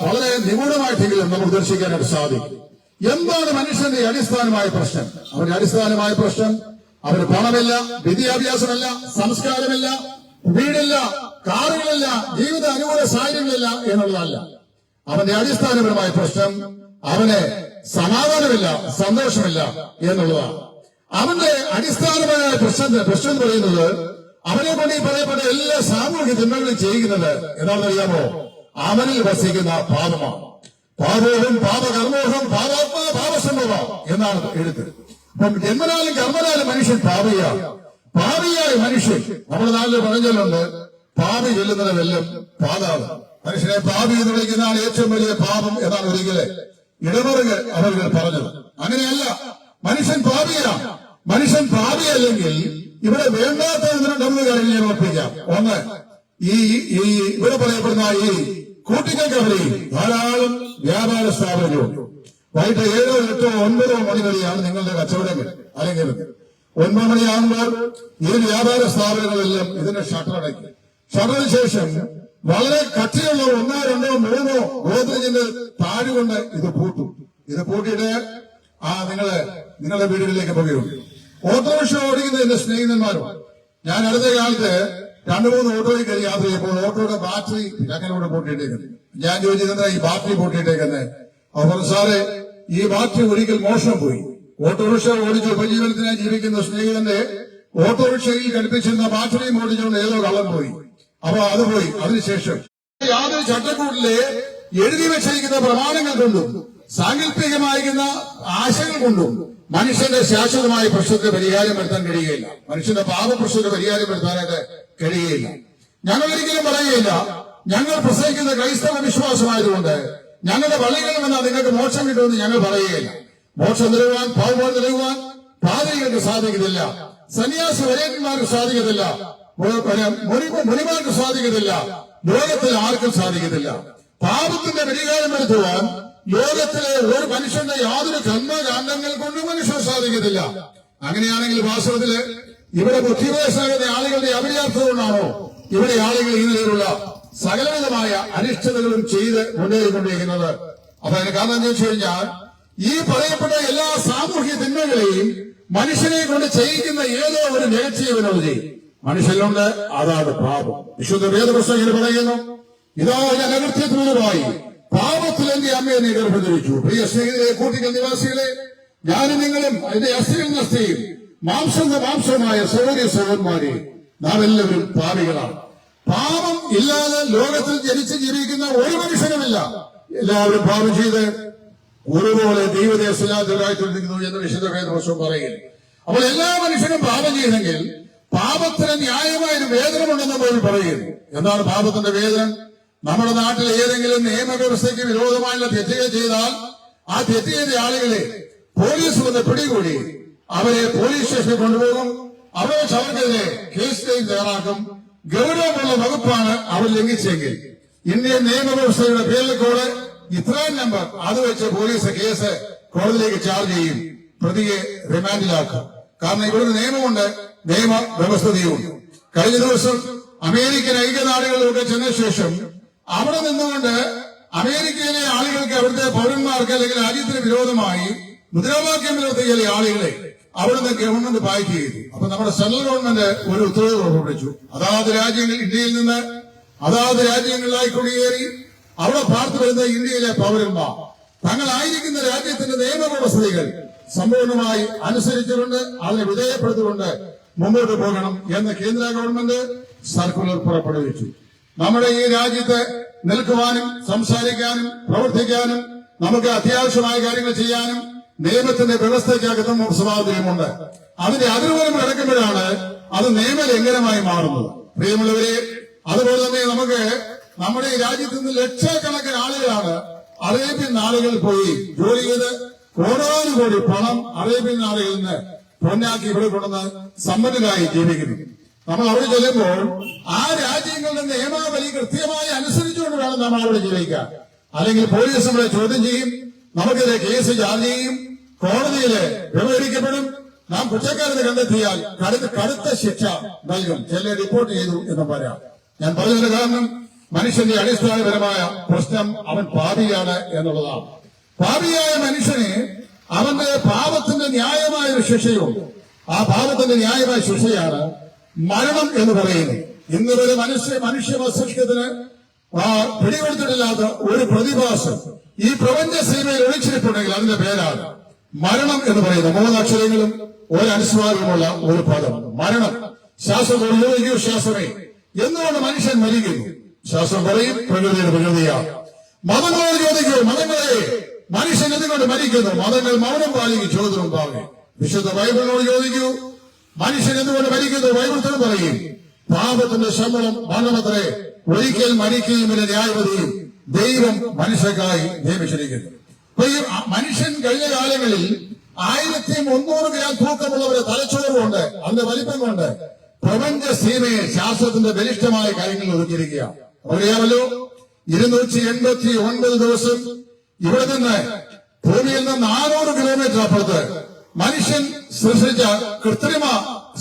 വളരെ നിഗൂഢമായിട്ടെങ്കിലും നമുക്ക് ദർശിക്കാനായിട്ട് സാധിക്കും. എന്താണ് മനുഷ്യന്റെ അടിസ്ഥാനമായ പ്രശ്നം? അവന്റെ അടിസ്ഥാനമായ പ്രശ്നം അവന് പണമില്ല, വിദ്യാഭ്യാസമില്ല, സംസ്കാരമില്ല, വീടില്ല, കാറുകളില്ല, ജീവിത അനുകൂല സാഹചര്യങ്ങളില്ല എന്നുള്ളതല്ല. അവന്റെ അടിസ്ഥാനപരമായ പ്രശ്നം അവന് സമാധാനമില്ല, സന്തോഷമില്ല എന്നുള്ളതാണ്. അവന്റെ അടിസ്ഥാനപരമായ പ്രശ്നം എന്ന് പറയുന്നത് അവനെ കൊണ്ട് ഈ പറയപ്പെട്ട എല്ലാ സാമൂഹിക തിന്മകളും ചെയ്യുന്നത് എന്താണെന്നറിയാമോ? അവനിൽ വസിക്കുന്ന പാപമാണ്. പാപവും പാപകർമ്മോഹം പാപാത്മാ പാപസംഭവം എന്നാണ് എഴുത്ത്. അപ്പം ജന്മനാലും കർമ്മനാലും മനുഷ്യൻ പാപിയായ മനുഷ്യൻ. നമ്മുടെ നാട്ടിൽ പറഞ്ഞല്ലുണ്ട്, പാപി ചെല്ലുന്നതെല്ലാം പാതാളം. മനുഷ്യനെ പാപി എന്ന് വിളിക്കുന്നതാണ് ഏറ്റവും വലിയ പാപം എന്നാണ് ഒരിക്കലെ ഇടമറുകൾ അവർ പറഞ്ഞത്. അങ്ങനെയല്ല, മനുഷ്യൻ പാപിയാണ്. മനുഷ്യൻ പാപിയല്ലെങ്കിൽ ഇവിടെ വേണ്ടാത്ത 2 കാര്യങ്ങൾ ഞാൻ ഓർപ്പിക്കാം. ഒന്ന്, ഇവിടെ പറയപ്പെടുന്ന ഈ കൂട്ടിക്കവരെയും ധാരാളം വ്യാപാര സ്ഥാപനങ്ങളുണ്ട്. വൈകിട്ട് 7, 8, 9 മണി വരെയാണ് നിങ്ങളുടെ കച്ചവടങ്ങൾ. അല്ലെങ്കിൽ 9 മണിയാകുമ്പോൾ ഈ വ്യാപാര സ്ഥാപനങ്ങളെല്ലാം ഇതിന്റെ ഷട്ടറടയ്ക്കും. ഷട്ടറിന് ശേഷം വളരെ കട്ടിയുള്ള 1, 2, 3 ഗോദ്രേജിന്റെ താഴുകൊണ്ട് ഇത് പൂട്ടും. ഇത് പൂട്ടിയിട്ട് നിങ്ങളുടെ വീടുകളിലേക്ക് പോകുകയുള്ളൂ. ഓട്ടോറിക്ഷ ഓടിക്കുന്ന എന്റെ സ്നേഹിതന്മാരും ഞാൻ അടുത്ത കാലത്ത് 2-3 ഓട്ടോയിൽ കയറി യാത്ര ചെയ്യുമ്പോൾ ഓട്ടോയുടെ ബാറ്ററി ഞങ്ങളോട് പൂട്ടിയിട്ടേക്കുന്നത്. ഞാൻ ചോദിച്ചത് ഈ ബാറ്ററി പൂട്ടിയിട്ടേക്കുന്നത്? അപ്പോൾ സാറേ, ഈ ബാറ്ററി ഒരിക്കൽ മോഷണം പോയി. ഓട്ടോറിക്ഷ ഓടിച്ച് ഉപജീവനത്തിനായി ജീവിക്കുന്ന സ്നേഹിതന്റെ ഓട്ടോറിക്ഷയിൽ ഘടിപ്പിച്ചിരുന്ന ബാറ്ററിയും ഓടിച്ചുകൊണ്ട് ഏതോ കള്ളൻ പോയി. അപ്പൊ അത് പോയി. അതിനുശേഷം യാതൊരു ചട്ടക്കൂട്ടിലെ എഴുതി വെച്ചിരിക്കുന്ന പ്രമാണങ്ങൾ കൊണ്ടും സാങ്കല്പികമായിരിക്കുന്ന ആശയങ്ങൾ കൊണ്ടും മനുഷ്യന്റെ ശാശ്വതമായ പ്രശ്നത്തിന് പരിഹാരം വരുത്താൻ കഴിയുകയില്ല. മനുഷ്യന്റെ പാപപ്രശ്നത്തിന് പരിഹാരം വരുത്താനായിട്ട് കഴിയുകയില്ല. ഞങ്ങൾ ഒരിക്കലും പറയുകയില്ല, ഞങ്ങൾ പ്രസംഗിക്കുന്ന ക്രൈസ്തവ വിശ്വാസമായതുകൊണ്ട് ഞങ്ങളുടെ പള്ളികളിൽ വന്നാൽ നിങ്ങൾക്ക് മോക്ഷം കിട്ടുമെന്ന് ഞങ്ങൾ പറയുകയില്ല. മോക്ഷം നിലവാൻ, പാവം നിലവാൻ പാതിരികൾക്ക് സാധിക്കത്തില്ല, സന്യാസി വരേന്മാർക്ക് സാധിക്കത്തില്ല, മുനിമാർക്ക് സാധിക്കത്തില്ല, ലോകത്തിൽ ആർക്കും സാധിക്കത്തില്ല. പാപത്തിന്റെ പരിഹാരം വരുത്തുവാൻ ലോകത്തിലെ ഒരു മനുഷ്യന്റെ യാതൊരു കർമ്മകാണ്ഡങ്ങൾ കൊണ്ടും മനുഷ്യന് സാധിക്കത്തില്ല. അങ്ങനെയാണെങ്കിൽ വാസ്തവത്തില് ഇവിടെ ബുദ്ധിവയസ്സാകുന്ന ആളുകളുടെ അപര്യാപ്തത കൊണ്ടാണോ ഇവിടെ ആളുകൾ ഈ നിലയിലുള്ള സകലവിധമായ അനിഷ്ടതകളും ചെയ്ത് കൊണ്ടുപോയിക്കൊണ്ടിരിക്കുന്നത്? അപ്പൊ അതിന് കാരണം എന്താ വെച്ച് കഴിഞ്ഞാൽ, ഈ പറയപ്പെട്ട എല്ലാ സാമൂഹ്യ തിന്മകളെയും മനുഷ്യനെ കൊണ്ട് ചെയ്യിക്കുന്ന ഏതോ ഒരു നെഗറ്റീവ് എനർജി മനുഷ്യനിലുണ്ട്, അതാണ് പാപം. വിശുദ്ധ വേദപുസ്തകത്തിൽ പറയുന്നു, ഇതാ ഞാൻ അകൃത്യത്തിലൂടെയായി പാപത്തിൽ എന്റെ അമ്മയെ നീ ഗർഭധരിച്ചു. പ്രിയ സ്നേഹിതരെ, കൂട്ടിക്കൽ നിവാസികളെ, ഞാനും നിങ്ങളും അതിന്റെ അസ്ഥിയും നസ്ഥയും മാംസം മാംസമായ സഹോദരി സഹോദരന്മാരെ, നാം എല്ലാവരും പാപികളാണ്. പാപം ഇല്ലാതെ ലോകത്തിൽ ജനിച്ച് ജീവിക്കുന്ന ഒരു മനുഷ്യനുമില്ല. എല്ലാവരും പാപം ചെയ്ത് ഒരുപോലെ ദൈവദേശരാജരായിട്ടിരിക്കുന്നു എന്ന് വിശുദ്ധ വേദപുസ്തകം പറയുന്നു. അപ്പോൾ എല്ലാ മനുഷ്യനും പാപം ചെയ്തെങ്കിൽ പാപത്തിന് ന്യായമായൊരു വേതനമുണ്ടെന്ന് നമ്മൾ പറയുന്നു. എന്താണ് പാപത്തിന്റെ വേതനം? നമ്മുടെ നാട്ടിൽ ഏതെങ്കിലും നിയമവ്യവസ്ഥയ്ക്ക് വിരോധമായുള്ള തെറ്റുകൾ ചെയ്താൽ ആ തെറ്റ് ചെയ്ത ആളുകളെ പോലീസ് വന്ന് പിടികൂടി അവരെ പോലീസ് സ്റ്റേഷനിൽ കൊണ്ടുപോകും. അവരെ അവർക്കെതിരെ കേസ് തയ്യാറാക്കും. ഗൗരവമുള്ള വകുപ്പാണ് അവർ ലംഘിച്ചെങ്കിൽ ഇന്ത്യൻ നിയമവ്യവസ്ഥയുടെ പേരിൽ കോഡ് ഇത്രയും നമ്പർ അത് വെച്ച് പോലീസ് കേസ് കോടതിയിലേക്ക് ചാർജ് ചെയ്യും, പ്രതിയെ റിമാൻഡിലാക്കും. കാരണം ഇവിടെ ഒരു നിയമമുണ്ട്, നിയമ വ്യവസ്ഥതയുമുണ്ട്. കഴിഞ്ഞ ദിവസം അമേരിക്കൻ ഐക്യനാടുകളിലൊക്കെ ചെന്ന ശേഷം അവിടെ നിന്നുകൊണ്ട് അമേരിക്കയിലെ ആളുകൾക്ക്, അവിടുത്തെ പൗരന്മാർക്ക് അല്ലെങ്കിൽ രാജ്യത്തിന് വിരോധമായി മുദ്രാവാക്യം വിരോധിച്ച ചില ആളുകളെ അവിടുന്ന് ഗവൺമെന്റ് പായ്ക്ക് ചെയ്തു. അപ്പൊ നമ്മുടെ സെൻട്രൽ ഗവൺമെന്റ് ഒരു ഉത്തരവ് പുറപ്പെടുവിച്ചു. അതാത് രാജ്യങ്ങൾ, ഇന്ത്യയിൽ നിന്ന് അതാത് രാജ്യങ്ങളിലായി കുടിയേറി അവിടെ പാർത്തു വരുന്ന ഇന്ത്യയിലെ പൗരന്മാർ തങ്ങളായിരിക്കുന്ന രാജ്യത്തിന്റെ നിയമവ്യവസ്ഥകൾ സമ്പൂർണമായി അനുസരിച്ചുകൊണ്ട് അതിനെ വിധേയപ്പെടുത്തിക്കൊണ്ട് മുമ്പോട്ട് പോകണം എന്ന് കേന്ദ്ര ഗവൺമെന്റ് സർക്കുലർ പുറപ്പെടുവിച്ചു. നമ്മുടെ ഈ രാജ്യത്ത് നിൽക്കുവാനും സംസാരിക്കാനും പ്രവർത്തിക്കാനും നമുക്ക് അത്യാവശ്യമായ കാര്യങ്ങൾ ചെയ്യാനും നിയമത്തിന്റെ വ്യവസ്ഥയ്ക്കകത്തും സ്വാതന്ത്ര്യമുണ്ട്. അതിന്റെ അതിർവരം കിടക്കുമ്പോഴാണ് അത് നിയമലംഘനമായി മാറുന്നത്. പ്രിയമുള്ളവരെ, അതുപോലെ തന്നെ നമുക്ക് നമ്മുടെ ഈ രാജ്യത്ത് നിന്ന് ലക്ഷക്കണക്കിന് ആളുകളാണ് അറേബ്യൻ നാടുകളിൽ പോയി ജോലി ചെയ്ത് കോടാനുകോടി പണം അറേബ്യൻ നാടുകളിൽ നിന്ന് പൊന്നാക്കി ഇവിടെ കൊണ്ടുവന്ന് സമ്പന്നരായി ജീവിക്കുന്നു. നമ്മൾ അവിടെ ചെല്ലുമ്പോൾ ആ രാജ്യങ്ങളുടെ നിയമാവലി കൃത്യമായി അനുസരിച്ചുകൊണ്ട് വേണം നമ്മൾ അവിടെ ജീവിക്കാൻ. അല്ലെങ്കിൽ പോലീസ് നമ്മളെ ചോദ്യം ചെയ്യും, നമുക്കെതിരെ കേസ് ചാർജ് ചെയ്യും, കോടതിയില് വ്യവഹരിക്കപ്പെടും. നാം കുറ്റക്കാരെന്ന് കണ്ടെത്തിയാൽ കടുത്ത ശിക്ഷ നൽകും. ചില റിപ്പോർട്ട് ചെയ്തു എന്ന് പറയാം. ഞാൻ പറഞ്ഞതിന് കാരണം മനുഷ്യന്റെ അടിസ്ഥാനപരമായ പ്രശ്നം അവൻ പാപിയാണ് എന്നുള്ളതാണ്. പാപിയായ മനുഷ്യന് അവന്റെ പാപത്തിന്റെ ന്യായമായ ഒരു ശിക്ഷയുണ്ട്. ആ പാപത്തിന്റെ ന്യായമായ ശിക്ഷയാണ് മരണം എന്ന് പറയുന്നത്. ഇന്ന് വരെ മനുഷ്യ മസ്തിഷ്കത്തിന് പിടികൊടുത്തിട്ടില്ലാത്ത ഒരു പ്രതിഭാസം ഈ പ്രപഞ്ച സീമയിൽ ഒളിച്ചിരിപ്പുണ്ടെങ്കിൽ അതിന്റെ പേരാണ് മരണം എന്ന് പറയുന്നത്. 3 അക്ഷരങ്ങളും ഒരനുസ്വാരമുള്ള ഒരു പദം മരണം. ശാസ്ത്രം ഉപയോഗിക്കൂ, ശാസ്ത്രമേ, എന്തുകൊണ്ട് മനുഷ്യൻ മരിക്കുന്നു? ശാസ്ത്രം പറയും പ്രകൃതിയുടെ പ്രകൃതിയാണ്. മതങ്ങളോട് ചോദിക്കൂ, മതങ്ങളെ, മനുഷ്യൻ എന്തുകൊണ്ട് മരിക്കുന്നു? മതങ്ങൾ മൗനം പാലിക്കും, ചോദ്യം ഉണ്ടാകും. വിശുദ്ധ ബൈബിളിനോട് ചോദിക്കൂ, മനുഷ്യൻ എന്തുകൊണ്ട് മരിക്കുന്നു? ബൈബിൾ പറയും പാപത്തിന്റെ ശമ്പളം മരണമത്രേ, ഒരിക്കൽ മരിക്കുകയും പിന്നെ ന്യായവതിയും ദൈവം മനുഷ്യർക്കായി നിയമിച്ചിരിക്കുന്നു. അപ്പൊ ഈ മനുഷ്യൻ കഴിഞ്ഞ കാലങ്ങളിൽ 1300 ഗ്രാം തൂക്കമുള്ളവരെ തലച്ചോറുകൊണ്ട് അതിന്റെ വലിപ്പം കൊണ്ട് പ്രപഞ്ച സീമയെ ശാസ്ത്രത്തിന്റെ ബലിഷ്ഠമായ കാര്യങ്ങൾ ഒതുക്കിയിരിക്കുക. അറിയാമല്ലോ, 289 ദിവസം ഇവിടെ നിന്ന് ഭൂമിയിൽ നിന്ന് 400 കിലോമീറ്റർ അപ്പുറത്ത് മനുഷ്യൻ സൃഷ്ടിച്ച കൃത്രിമ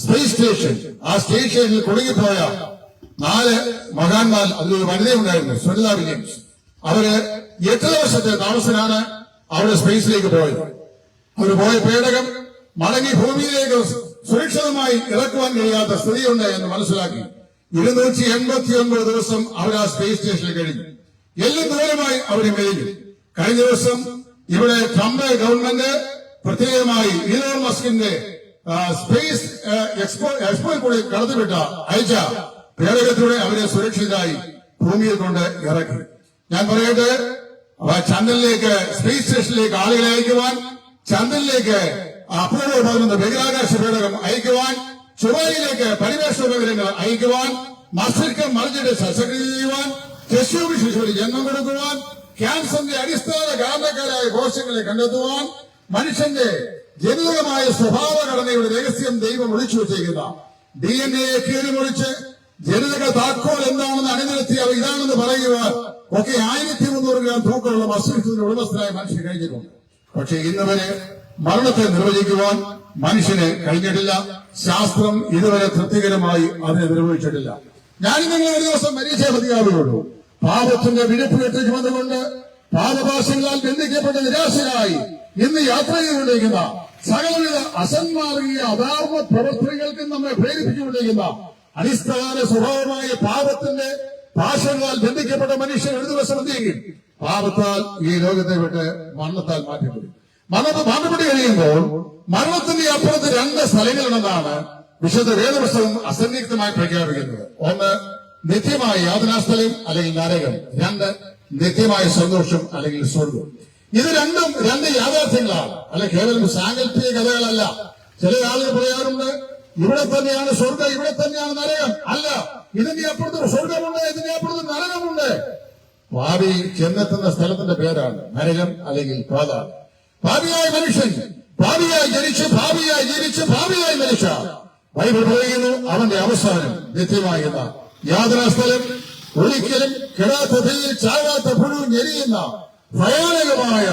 സ്പേസ് സ്റ്റേഷൻ, ആ സ്റ്റേഷനിൽ കുടുങ്ങിപ്പോയ 4 മഹാന്മാർ, അതിലൊരു വനിതയുണ്ടായിരുന്നു, സുനിത വില്യംസ്. അവര് 8 വർഷത്തെ താമസനാണ് അവിടെ സ്പേസിലേക്ക് പോയത്. അവർ പോയ പേടകം മടങ്ങി ഭൂമിയിലേക്ക് സുരക്ഷിതമായി ഇറക്കുവാൻ കഴിയാത്ത സ്ഥിതിയുണ്ട് എന്ന് മനസ്സിലാക്കി 289 ദിവസം അവർ ആ സ്പേസ് സ്റ്റേഷനിൽ കഴിഞ്ഞു. എല്ലാം ദൂരമായി അവർ കഴിഞ്ഞു. കഴിഞ്ഞ ദിവസം ഇവിടെ ട്രംപ് ഗവൺമെന്റ് പ്രത്യേകമായി ഇലോൺ മസ്കിന്റെ സ്പേസ് എക്സ്പോയിൽ കൂടി കടത്തിവിട്ട അയച്ച പേടകത്തിലൂടെ അവരെ സുരക്ഷിതരായി ഭൂമിയിൽ കൊണ്ട് ഇറക്കി. ഞാൻ പറയട്ടെ, ചന്ദ്രനിലേക്ക്, സ്പേസ് സ്റ്റേഷനിലേക്ക് ആളുകളെ അയക്കുവാൻ, ചന്ദ്രനിലേക്ക് അപ്പോളോ 11 ബഹിരാകാശ പേടകം അയക്കുവാൻ, ചൊവ്വയിലേക്ക് പരിവേഷ ഉപഗ്രഹങ്ങൾ അയക്കുവാൻ, മസ്തിഷ്കം മറിഞ്ഞിട്ട് ശസ്ത്രക്രിയ ചെയ്യുവാൻ, ടെസ്യൂബ് ശിശുവിന് ജന്മം കൊടുക്കുവാൻ, ക്യാൻസറിന്റെ അടിസ്ഥാന കാരണക്കാരായ കോശങ്ങളെ കണ്ടെത്തുവാൻ, മനുഷ്യന്റെ ജനിതകമായ സ്വഭാവഘടനയുടെ രഹസ്യം ദൈവം ഒളിച്ചു വെച്ചിരിക്കുന്ന DNA കീറിമുറിച്ച് ജനിതക താക്കോൽ എന്താണെന്ന് അണിനിരത്തി അവ ഇതാണെന്ന് പറയുവാൻ ഒക്കെ 1300 ഗ്രാം തൂക്കമുള്ള മസ്തിഷ്കത്തിന്റെ ഉടമസ്ഥനായ മനുഷ്യൻ കഴിഞ്ഞിട്ടുണ്ട്. പക്ഷെ ഇന്ന് വരെ മരണത്തെ നിർവചിക്കുവാൻ മനുഷ്യന് കഴിഞ്ഞിട്ടില്ല. ശാസ്ത്രം ഇതുവരെ തൃപ്തികരമായി അതിനെ നിർവഹിച്ചിട്ടില്ല. ഞാൻ നിങ്ങൾ ഒരു ദിവസം മരിച്ചേ മതിയാവുകയുള്ളൂ. പാപത്തിന്റെ വിഴുപ്പ് കെട്ടി ചുമന്നുകൊണ്ട് പാപഭാഷകളാൽ ബന്ധിക്കപ്പെട്ട നിരാശരായി ഇന്ന് യാത്ര ചെയ്തുകൊണ്ടിരിക്കുന്ന സകലവിധ അസന്മാർഗീയ അധാർമ്മ പ്രവർത്തനങ്ങൾക്കും നമ്മെ പ്രേരിപ്പിച്ചുകൊണ്ടിരിക്കുന്ന അടിസ്ഥാന സ്വഭാവമായ പാപത്തിന്റെ പാശങ്ങളാൽ ബന്ധിക്കപ്പെട്ട മനുഷ്യൻ ഒരു ദിവസം എന്ത് ചെയ്യും? പാപത്താൽ ഈ ലോകത്തെ വിട്ട് മരണത്താൽ മാറ്റപ്പെടും. മരണപ്പെട്ട് കഴിയുമ്പോൾ മരണത്തിന്റെ അപ്പുറത്ത് രണ്ട് സ്ഥലങ്ങളുണ്ടെന്നാണ് വിശുദ്ധ വേദപുസ്തകം അസന്നിഗ്ധമായി പ്രഖ്യാപിക്കുന്നത്. ഒന്ന് നിത്യമായ യാതനാസ്ഥലം അല്ലെങ്കിൽ നരകം, രണ്ട് നിത്യമായ സന്തോഷം അല്ലെങ്കിൽ സ്വർഗം. ഇത് രണ്ടും രണ്ട് യാഥാർത്ഥ്യങ്ങളാണ്, അല്ല കേവലം സാങ്കല്പിക കഥകളല്ല. ചില ആളുകൾ പറയാറുണ്ട് ഇവിടെ തന്നെയാണ് സ്വർഗം, ഇവിടെ തന്നെയാണ് നരകം. അല്ല, ഇതിന്റെ അപ്പുറത്ത് സ്വർഗമുണ്ട്, ഇതിന്റെ അപ്പുറത്ത് നരകമുണ്ട്. ഭാവി ചെന്നെത്തുന്ന സ്ഥലത്തിന്റെ പേരാണ് നരകം അല്ലെങ്കിൽ പാതാളം. ഭാവിയായ മനുഷ്യൻ ഭാവിയായി ജനിച്ച് ഭാവിയായി ജീവിച്ച് ഭാവിയായി മനുഷ്യ ബൈബിൾ പറയുന്നു അവന്റെ അവസാനം നിത്യമാകുന്ന യാതനാസ്ഥലം, ഒരിക്കലും കെടാത്ത തീയിൽ ചാകാത്ത പുഴു ഞെരിയുന്ന ഭയാനകമായ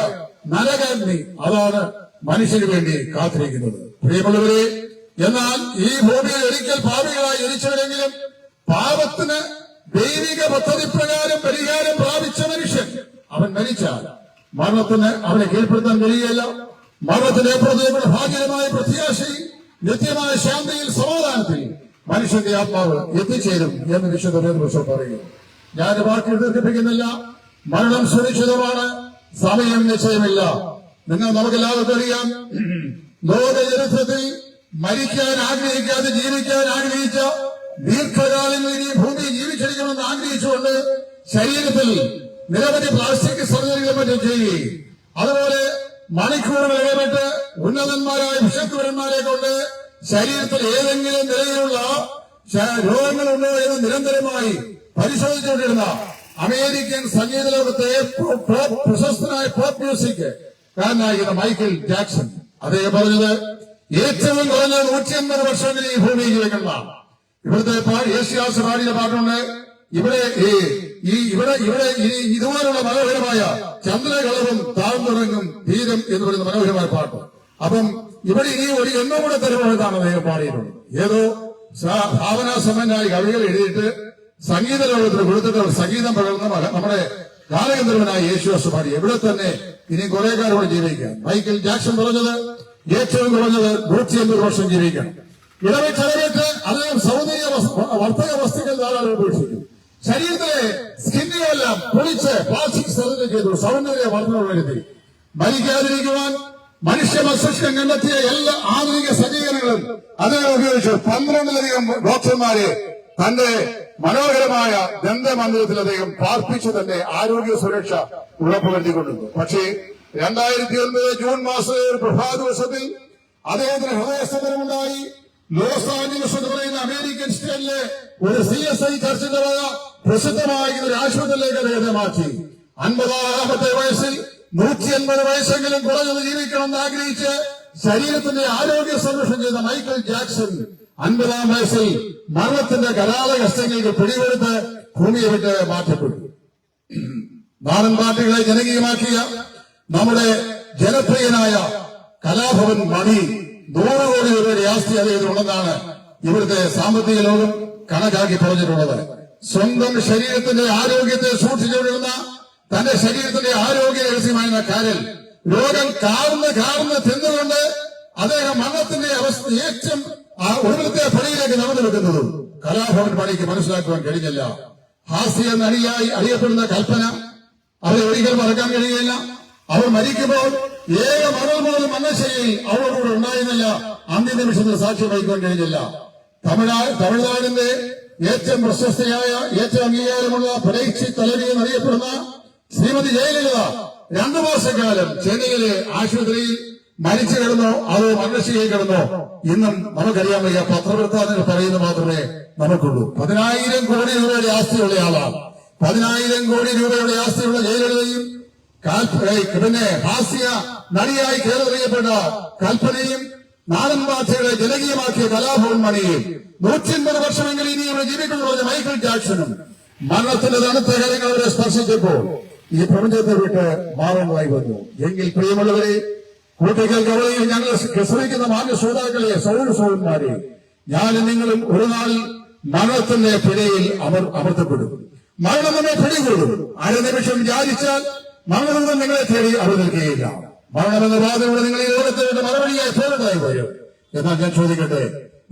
നരകാഗ്നി, അതാണ് മനുഷ്യന് വേണ്ടി കാത്തിരിക്കുന്നത്. പ്രിയമുള്ളവരെ, എന്നാൽ ഈ ഭൂമിയിൽ ഒരിക്കൽ പാപികളായി ജനിച്ചവരെങ്കിലും പാപത്തിന് ദൈവിക പദ്ധതി പ്രകാരം പരിഹാരം പ്രാപിച്ച മനുഷ്യൻ അവൻ മരിച്ചാൽ മരണത്തിന് അവനെ കീഴ്പ്പെടുത്താൻ കഴിയുകയില്ല. മരണത്തിന്റെ അപ്പുറത്തേക്കുള്ള ഭാഗ്യമായ പ്രത്യാശയിൽ നിത്യമായ ശാന്തിയിൽ സമാധാനത്തിൽ മനുഷ്യന്റെ ആത്മാവ് എത്തിച്ചേരും എന്ന് വിശുദ്ധ വേദപുസ്തകം പറയുന്നു. ഞാൻ വാക്കിൽ ദീർഘിപ്പിക്കുന്നില്ല. മരണം സുരക്ഷിതമാണ്, സമയം നിശ്ചയമില്ല. നമുക്കെല്ലാവർക്കും അറിയാം, ലോക ചരിത്രത്തിൽ മരിക്കാൻ ആഗ്രഹിക്കാതെ ജീവിക്കാൻ ആഗ്രഹിച്ച ദീർഘകാലം ഇനി ഭൂമി ജീവിച്ചിരിക്കണമെന്ന് ആഗ്രഹിച്ചുകൊണ്ട് ശരീരത്തിൽ നിരവധി പ്ലാസ്റ്റിക് സർജറികൾ മറ്റും ചെയ്യുകയും അതുപോലെ മണിക്കൂറുകൾ ഇടപെട്ട് ഉന്നതന്മാരായ വിശുദ്ധവരന്മാരെ കൊണ്ട് ശരീരത്തിൽ ഏതെങ്കിലും നിലയിലുള്ള രോഗങ്ങളുണ്ടോ എന്ന് നിരന്തരമായി പരിശോധിച്ചുകൊണ്ടിരുന്ന അമേരിക്കൻ സംഗീത ലോകത്തെ പ്രശസ്തനായ പോപ്പ് മ്യൂസിക് കാരനായിരുന്ന മൈക്കിൾ ജാക്സൺ അദ്ദേഹം പറഞ്ഞത് ഏറ്റവും കുറഞ്ഞ 180 വർഷമെങ്കിലും ഈ ഭൂമി ജീവിക്കുന്നതാണ്. ഇവിടുത്തെ യേശുദാസ് പാടിയ പാട്ടുണ്ട്, ഇവിടെ ഇതുപോലുള്ള മനോഹരമായ ചന്ദ്രകളവും താഴ്ന്നുറങ്ങും തീരം എന്ന് പറയുന്ന മനോഹരമായ പാട്ട്. അപ്പം ഇവിടെ ഇനി ഒരു എണ്ണം കൂടെ തരുമ്പോഴാണ് അദ്ദേഹം പാടിയിട്ടുള്ളത്. ഏതോ ഭാവനാസമ്പന്നായ കവികൾ എഴുതിയിട്ട് സംഗീത ലോകത്തിന് കൊടുത്തിട്ട് സംഗീതം പകർന്ന നമ്മുടെ ഗാനഗന്ധർവനായ യേശുദാസ് പാടി എവിടെ തന്നെ ഇനി കുറെ കാലം കൂടെ ജീവിക്കാം. മൈക്കിൾ ജാക്സൺ പറഞ്ഞത് ഏറ്റവും കുറഞ്ഞത് 180 വർഷം ജീവിക്കണം. ഇടവിട്ട് അദ്ദേഹം സൗന്ദര്യ വർത്തക വസ്തുക്കൾ ധാരാളം ഉപേക്ഷിക്കും. ശരീരത്തിലെ സ്കിന്നുകളെല്ലാം പൊളിച്ച് പ്ലാസ്റ്റിക് സർജറി ചെയ്തു സൗന്ദര്യ വർദ്ധന വരുത്തി. മരിക്കാതിരിക്കുവാൻ മനുഷ്യ മസ്തിഷ്കം കണ്ടെത്തിയ എല്ലാ ആധുനിക സജ്ജീകരണങ്ങളും അദ്ദേഹം ഉപയോഗിച്ചു. 12ലധികം ഡോക്ടർമാരെ തന്റെ മനോഹരമായ ദന്തമന്ദിരത്തിൽ അദ്ദേഹം പാർപ്പിച്ച് തന്റെ ആരോഗ്യ സുരക്ഷ ഉറപ്പുവരുത്തിക്കൊണ്ടിരുന്നു. പക്ഷേ 2009 ജൂൺ മാസം ഒരു പ്രഭാത ദിവസത്തിൽ അദ്ദേഹത്തിന് ഹൃദയസ്തംഭനമുണ്ടായി. ലോസ് ആഞ്ചലസ് എന്ന് പറയുന്ന അമേരിക്കൻ സ്റ്റേറ്റിലെ ഒരു CSI ചർച്ചിന്റെ വക പ്രസിദ്ധമായ ഒരു ആശുപത്രിയിലേക്ക് അദ്ദേഹത്തെ മാറ്റി. 50-ാമത്തെ വയസ്സിൽ 180 വയസ്സെങ്കിലും കുറഞ്ഞത് ജീവിക്കണമെന്ന് ആഗ്രഹിച്ച് ശരീരത്തിന്റെ ആരോഗ്യ സംരക്ഷണം ചെയ്ത മൈക്കിൾ ജാക്സൺ 50-ാം വയസ്സിൽ മരണത്തിന്റെ കരാള കഷ്ടങ്ങൾക്ക് പിടികൊടുത്ത് ഭൂമിയെ വിട്ട് മാറ്റപ്പെട്ടു. നാടൻ പാട്ടുകളെ ജനകീയമാക്കിയ നമ്മുടെ ജനപ്രിയനായ കലാഭവൻ മണി 100 കോടി രൂപയുടെ ആസ്തി അദ്ദേഹത്തിനുണ്ടെന്നാണ് ഇവിടുത്തെ സാമ്പത്തിക ലോകം കണക്കാക്കി പറഞ്ഞിട്ടുള്ളത്. സ്വന്തം ശരീരത്തിന്റെ ആരോഗ്യത്തെ സൂക്ഷിച്ചുകൊണ്ടിരുന്ന തന്റെ ശരീരത്തിന്റെ ആരോഗ്യ രഹസ്യമായിരുന്ന കാരൽ രോഗം കാർന്ന് തിന്നുകൊണ്ട് അദ്ദേഹം മരണത്തിന്റെ അവസ്ഥ ഏറ്റവും ഒടുവിലത്തെ പണിയിലേക്ക് നടന്നു വെക്കുന്നതും കലാഭവൻ പണിക്ക് മനസ്സിലാക്കുവാൻ കഴിഞ്ഞില്ല. ഹാസ്യ നടിയായി അറിയപ്പെടുന്ന കൽപ്പന അവരെ ഒരിക്കൽ മറക്കാൻ കഴിയില്ല. അവർ മരിക്കുമ്പോൾ ഏക മകൾ പോലും മന്നശയിൽ അവരോട് ഉണ്ടായിരുന്നില്ല. അന്ത്യ നിമിഷത്തിൽ സാക്ഷ്യം വഹിക്കാൻ കഴിഞ്ഞില്ല. തമിഴ്നാടിന്റെ ഏറ്റവും പ്രശസ്തയായ ഏറ്റവും അംഗീകാരമുള്ള പരീക്ഷി തലവി എന്നറിയപ്പെടുന്ന ശ്രീമതി ജയലളിത 2 മാസക്കാലം ചെന്നൈയിലെ ആശുപത്രിയിൽ മരിച്ചു കിടന്നോ അതോ മരണശികയിൽ കിടന്നോ ഇന്നും നമുക്കറിയാൻ വയ്യ. പത്രവൃത്താന്തങ്ങൾ പറയുന്നത് മാത്രമേ നമുക്കുള്ളൂ. 10,000 കോടി രൂപയുടെ ആസ്തിയുള്ള ആളാണ്. 10,000 കോടി രൂപയുടെ ആസ്തിയുള്ള ജയലളിതയും പിന്നെ ഹാസ്യ നടിയായി കേരളറിയപ്പെട്ട കൽപ്പനയും നാടൻ ഭാഷകളെ ജനകീയമാക്കിയ കലാഭവൻ മണിയും 180 വർഷമെങ്കിലും ഇനി ഇവിടെ ജീവിക്കുന്നുള്ളത് മൈക്കിൾ ജാക്സണും മരണത്തിന്റെ തണുത്ത കാര്യങ്ങൾ അവരെ സ്പർശിച്ചപ്പോൾ ഈ പ്രപഞ്ചത്തെ വിട്ട് മാറുന്നതായി വന്നു. എങ്കിൽ പ്രിയമുള്ളവരെ, കൂട്ടിക്കൽ കവളയിൽ ഞങ്ങൾ ശ്രമിക്കുന്ന മാന്യ ശ്രോതാക്കളെ സൗരസൗരന്മാരെ, ഞാനും നിങ്ങളും ഒരു നാൾ മരണത്തിന്റെ പിടിയിൽ അമർത്തപ്പെടും. മരണം നമ്മെ പിടികൂടും. അരനിമിഷം വിചാരിച്ചാൽ മരണമൊന്നും നിങ്ങളെ തേടി അവർ നിൽക്കുകയില്ല. മരണമെന്ന വാദനയോടെ നിങ്ങൾ ഈ ലോകത്തെ മറുപടിയായി പോകേണ്ടതായി പോയോ? എന്നാൽ ഞാൻ ചോദിക്കട്ടെ,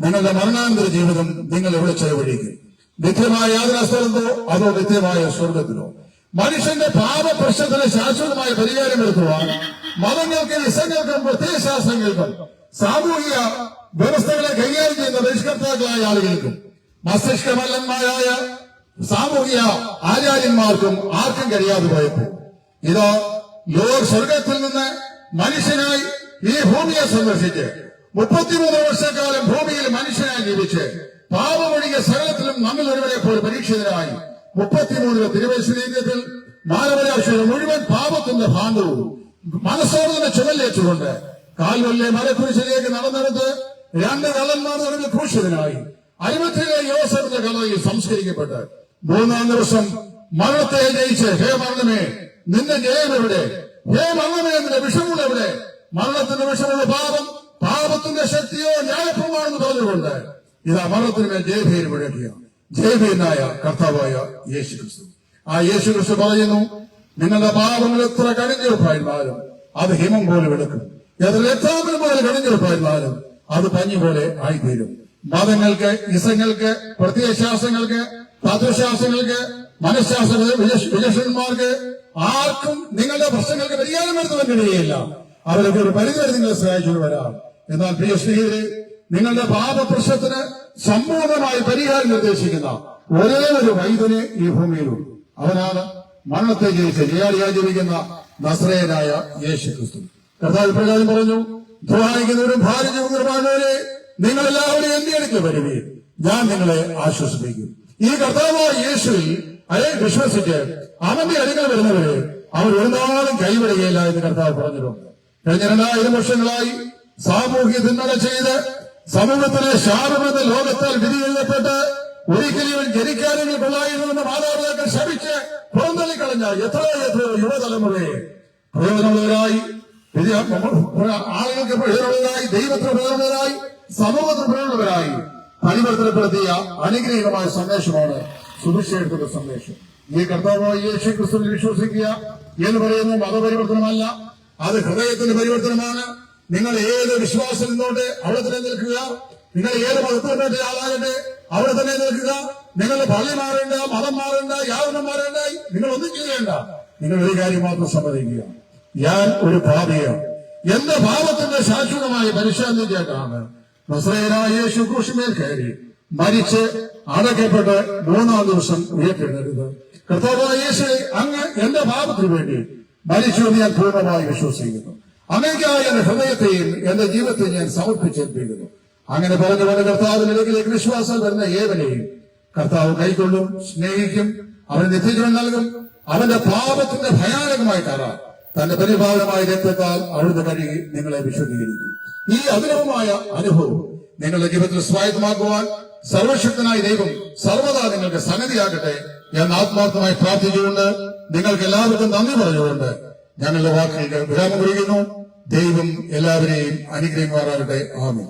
നിങ്ങളുടെ മരണാന്തര ജീവിതം നിങ്ങൾ എവിടെ ചെലവഴിക്കും? നിത്യമായ യാതനാസ്ഥലത്തോ അതോ നിത്യമായ സ്വർഗത്തിലോ? മനുഷ്യന്റെ പാപപ്രശ്നത്തിന് ശാശ്വതമായ പരിഹാരം എടുക്കുവാൻ മതങ്ങൾക്കും ഇസങ്ങൾക്കും പ്രത്യയശാസ്ത്രങ്ങൾക്കും സാമൂഹിക വ്യവസ്ഥകളെ കൈകാര്യം ചെയ്യുന്ന പരിഷ്കർത്താക്കളായ ആളുകൾക്കും മസ്തിഷ്കമല്ലന്മാരായ സാമൂഹിക ആചാര്യന്മാർക്കും ആർക്കും കഴിയാതെ പോയപ്പോൾ ഇത് സ്വർഗത്തിൽ നിന്ന് മനുഷ്യനായി ഈ ഭൂമിയെ സന്ദർശിച്ച് 33 വർഷക്കാലം ഭൂമിയിൽ മനുഷ്യനായി ജീവിച്ച് പാപമൊഴികെ സകലത്തിലും നമ്മിൽ ഒരുവരെ പോലെ പരീക്ഷിതരായി 33 തിരുവശരീരത്തിൽ മാനവരാശിയുടെ മുഴുവൻ പാപത്തിന്റെ ഭാണ്ഡവും മനസ്സോടെ ചുമലേറ്റുകൊണ്ട് കാൽവല്ലെ മലക്കുരിശിലേക്ക് നടന്നെടുത്ത് 2 കള്ളന്മാർ നടന്ന് ക്രൂശിതനായി അരിമത്തിലെ യോസഫിന്റെ കലയിൽ സംസ്കരിക്കപ്പെട്ട് 3-ാം ദിവസം മരണത്തെ ജയിച്ച് ഹേ മരണമേ നിന്റെ ജയം എവിടെ? ഹേ മരണമേ നിന്റെ വിഷമുള്ള എവിടെ? മരണത്തിന്റെ വിഷമുള്ള പാപത്തിന്റെ ശക്തിയോ ന്യായപ്രമാണെന്ന് പറഞ്ഞുകൊണ്ട് ഇതാ മരണത്തിന്മേൽ ജയഭേര് മുഴക്കുകയാണ്. ജയഭീരനായ കർത്താവായ യേശു ക്രിസ്തു. ആ യേശു ക്രിസ്തു പറയുന്നു, നിങ്ങളുടെ പാപങ്ങൾ എത്ര കടിഞ്ഞുറപ്പായിരുന്നാലും അത് ഹിമം പോലെ വെളുക്കും, എത്ര രക്താന്തരം പോലെ കടിഞ്ഞുറപ്പായിരുന്നാലും അത് പഞ്ഞി പോലെ ആയിത്തീരും. മതങ്ങൾക്ക്, ഇസങ്ങൾക്ക്, പ്രത്യയശാസ്ത്രങ്ങൾക്ക്, തത്വശാസ്ത്രങ്ങൾക്ക്, മനഃശാസ്ത്ര വിചക്ഷണന്മാർക്ക് ആർക്കും നിങ്ങളുടെ പ്രശ്നങ്ങൾക്ക് പരിഹാരം വരുത്തുവാൻ കഴിയുകയില്ല. അവരൊക്കെ ഒരു പരിധിവരെ നിങ്ങളെ സഹായിച്ചു വരാം. എന്നാൽ പ്രിയ സ്നേഹിതരെ, നിങ്ങളുടെ പാപപ്രശ്നത്തിന് സമ്പൂർണമായി പരിഹാരം നിർദ്ദേശിക്കുന്ന ഒരേ ഒരു വൈദ്യനെ ഈ ഭൂമിയിലുള്ളൂ. അവനാണ് മരണത്തെ ജയിച്ച് ജയാളിയായി ജീവിക്കുന്ന നസ്രയനായ യേശു ക്രിസ്തു. കർത്താവ് പ്രകാരം പറഞ്ഞു, ദ്വാഹിക്കുന്നവരും ഭാര്യമാരെ നിങ്ങളെല്ലാവരും എന്റെ അടുക്കൽ വരുകയും ഞാൻ നിങ്ങളെ ആശ്വസിപ്പിക്കും. ഈ കർത്താവായ യേശുവിൽ അയാൾ വിശ്വസിച്ച് അവന്റെ അടുക്കൽ വരുന്നവരെ അവർ ഒരു നാളും കൈവിടുകയില്ല എന്ന് കർത്താവ് പറഞ്ഞിട്ടുണ്ട്. കഴിഞ്ഞ 2000 വർഷങ്ങളായി സാമൂഹ്യ തിന്മകൾ ചെയ്ത് സമൂഹത്തിലെ ശാപമെന്ന ലോകത്താൽ വിധി എഴുതപ്പെട്ട് ഒരിക്കലും ജനിക്കാനെങ്കിൽ കൊള്ളായിരുന്നുവെന്ന് മാതാപിതാക്കൾ ശപിച്ച് പുറന്തള്ളിക്കളഞ്ഞ എത്രയോ യുവതലമുറയെ പ്രയോജനമുള്ളവരായി, ആളുകൾക്ക് പ്രയോജനമുള്ളവരായി, ദൈവത്തിന് പ്രയോജനമുള്ളവരായി, സമൂഹത്തിന് പ്രയോജനമുള്ളവരായി പരിവർത്തനപ്പെടുത്തിയ അനുഗ്രഹീതമായ സന്ദേശമാണ് സുവിശേഷത്തിന്റെ സന്ദേശം. ഈ കർത്താവായ യേശു ക്രിസ്തുവിൽ വിശ്വസിക്കുക എന്ന് പറയുന്നത് മതപരിവർത്തനമല്ല, അത് ഹൃദയത്തിന്റെ പരിവർത്തനമാണ്. നിങ്ങൾ ഏത് വിശ്വാസം നിന്നോട്ടെ അവിടെ തന്നെ നിൽക്കുക. നിങ്ങൾ ഏത് മതത്തിൽപ്പെട്ട ആളാകട്ടെ അവിടെ തന്നെ നിൽക്കുക. നിങ്ങളുടെ പള്ളി മാറേണ്ട, മതം മാറേണ്ട, യാതൊന്നും മാറേണ്ട, നിങ്ങൾ ഒന്നും ചെയ്യേണ്ട. നിങ്ങൾ ഒരു കാര്യം മാത്രം സമ്മതിക്കുക, ഞാൻ ഒരു പാപിയാണ്. എന്റെ പാപത്തിന്റെ ശാശ്വതമായ പരിശാന്തിക്കാണ് നസ്രയനായ യേശു ക്രൂശിന്മേൽ കയറി മരിച്ച് അടക്കപ്പെട്ട് 3-ാം ദിവസം ഉയർത്തെഴുന്നേറ്റത്. കർത്താവായ യേശു, അങ്ങ് എന്റെ പാപത്തിന് വേണ്ടി മരിച്ചു എന്ന് ഞാൻ പൂർണ്ണമായി വിശ്വസിക്കുന്നു. അങ്ങേക്കായി എന്റെ ഹൃദയത്തെയും എന്റെ ജീവിതത്തെയും ഞാൻ സമർപ്പിച്ചേൽപ്പിക്കുന്നു. അങ്ങനെ പറഞ്ഞുകൊണ്ട് കർത്താവിനിടയിലേക്ക് വിശ്വാസം വരുന്ന ഏവനെയും കർത്താവ് കൈക്കൊള്ളും, സ്നേഹിക്കും, അവന് നിത്യജീവൻ നൽകും. അവന്റെ പാപത്തിന്റെ ഭയാനകമായ കറ തന്റെ പരിപാലനമായ രക്തത്താൽ അവിടുന്ന് കഴുകി നിങ്ങളെ വിശുദ്ധീകരിക്കും. ഈ അഭിനവമായ അനുഭവം നിങ്ങളുടെ ജീവിതത്തിൽ സ്വായത്തമാക്കുവാൻ സർവശക്തനായ ദൈവം സർവ്വതാ നിങ്ങൾക്ക് സംഗതിയാകട്ടെ എന്ന് ആത്മാർത്ഥമായി പ്രാർത്ഥിച്ചുകൊണ്ട് നിങ്ങൾക്ക് എല്ലാവർക്കും നന്ദി പറഞ്ഞുകൊണ്ട് ഞങ്ങളുടെ വാക്കുകൾക്ക് വിരാമം കുറിക്കുന്നു. ദൈവം എല്ലാവരെയും അനുഗ്രഹിക്കുമാറാകട്ടെ. ആമേൻ.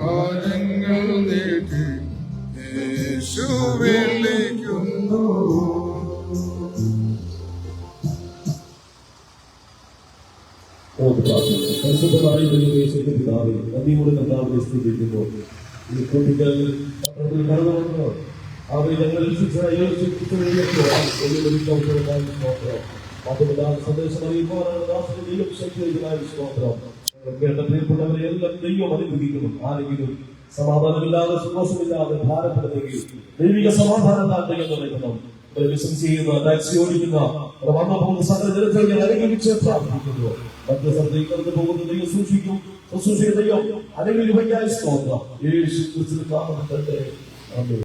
കാലങ്ങൾ നീട്ടി യേശു വിളിക്കുന്നു. പരിശുദ്ധമായ ദൈവമേ, പിതാവേ, നന്ദിയോടെ കർത്താവിനെ സ്തുതിക്കുന്നു. ഈ കുട്ടികൾ കടന്നു വന്നു അവരെ ഞങ്ങൾ സന്ദേശം അറിയിക്കുവാനാണ് ദാസനെ ദൈവം ശക്തിയായ സ്തോത്രം. കേട്ട പ്രിയപ്പെട്ടവരെ എല്ലാം ദൈവം അനുഗ്രഹിക്കുന്നു. ആരെങ്കിലും സമാധാനമില്ലാതെ സന്തോഷമില്ലാതെ ഭാരപ്പെടുന്നെങ്കിൽ ദൈവിക സമാധാനത്താൽ ദൈവം നൽകണം. ബിസിനസ് ചെയ്യുന്ന ടാക്സി ഓടിക്കുന്ന വന്നു പോകുന്ന സകല ജനത്തെ ഞാൻ അനുഗ്രഹിച്ച് പ്രാർത്ഥിക്കുന്നു. മറ്റു സ്ഥലത്തേക്ക് കടന്നു പോകുന്ന ദൈവം സൂക്ഷിക്കും. ദൈവം അനുഗ്രഹിക്കായി സ്തോത്രം. യേശു ക്രിസ്തുവിന്റെ നാമത്തിൽ തന്നെ ആമേൻ.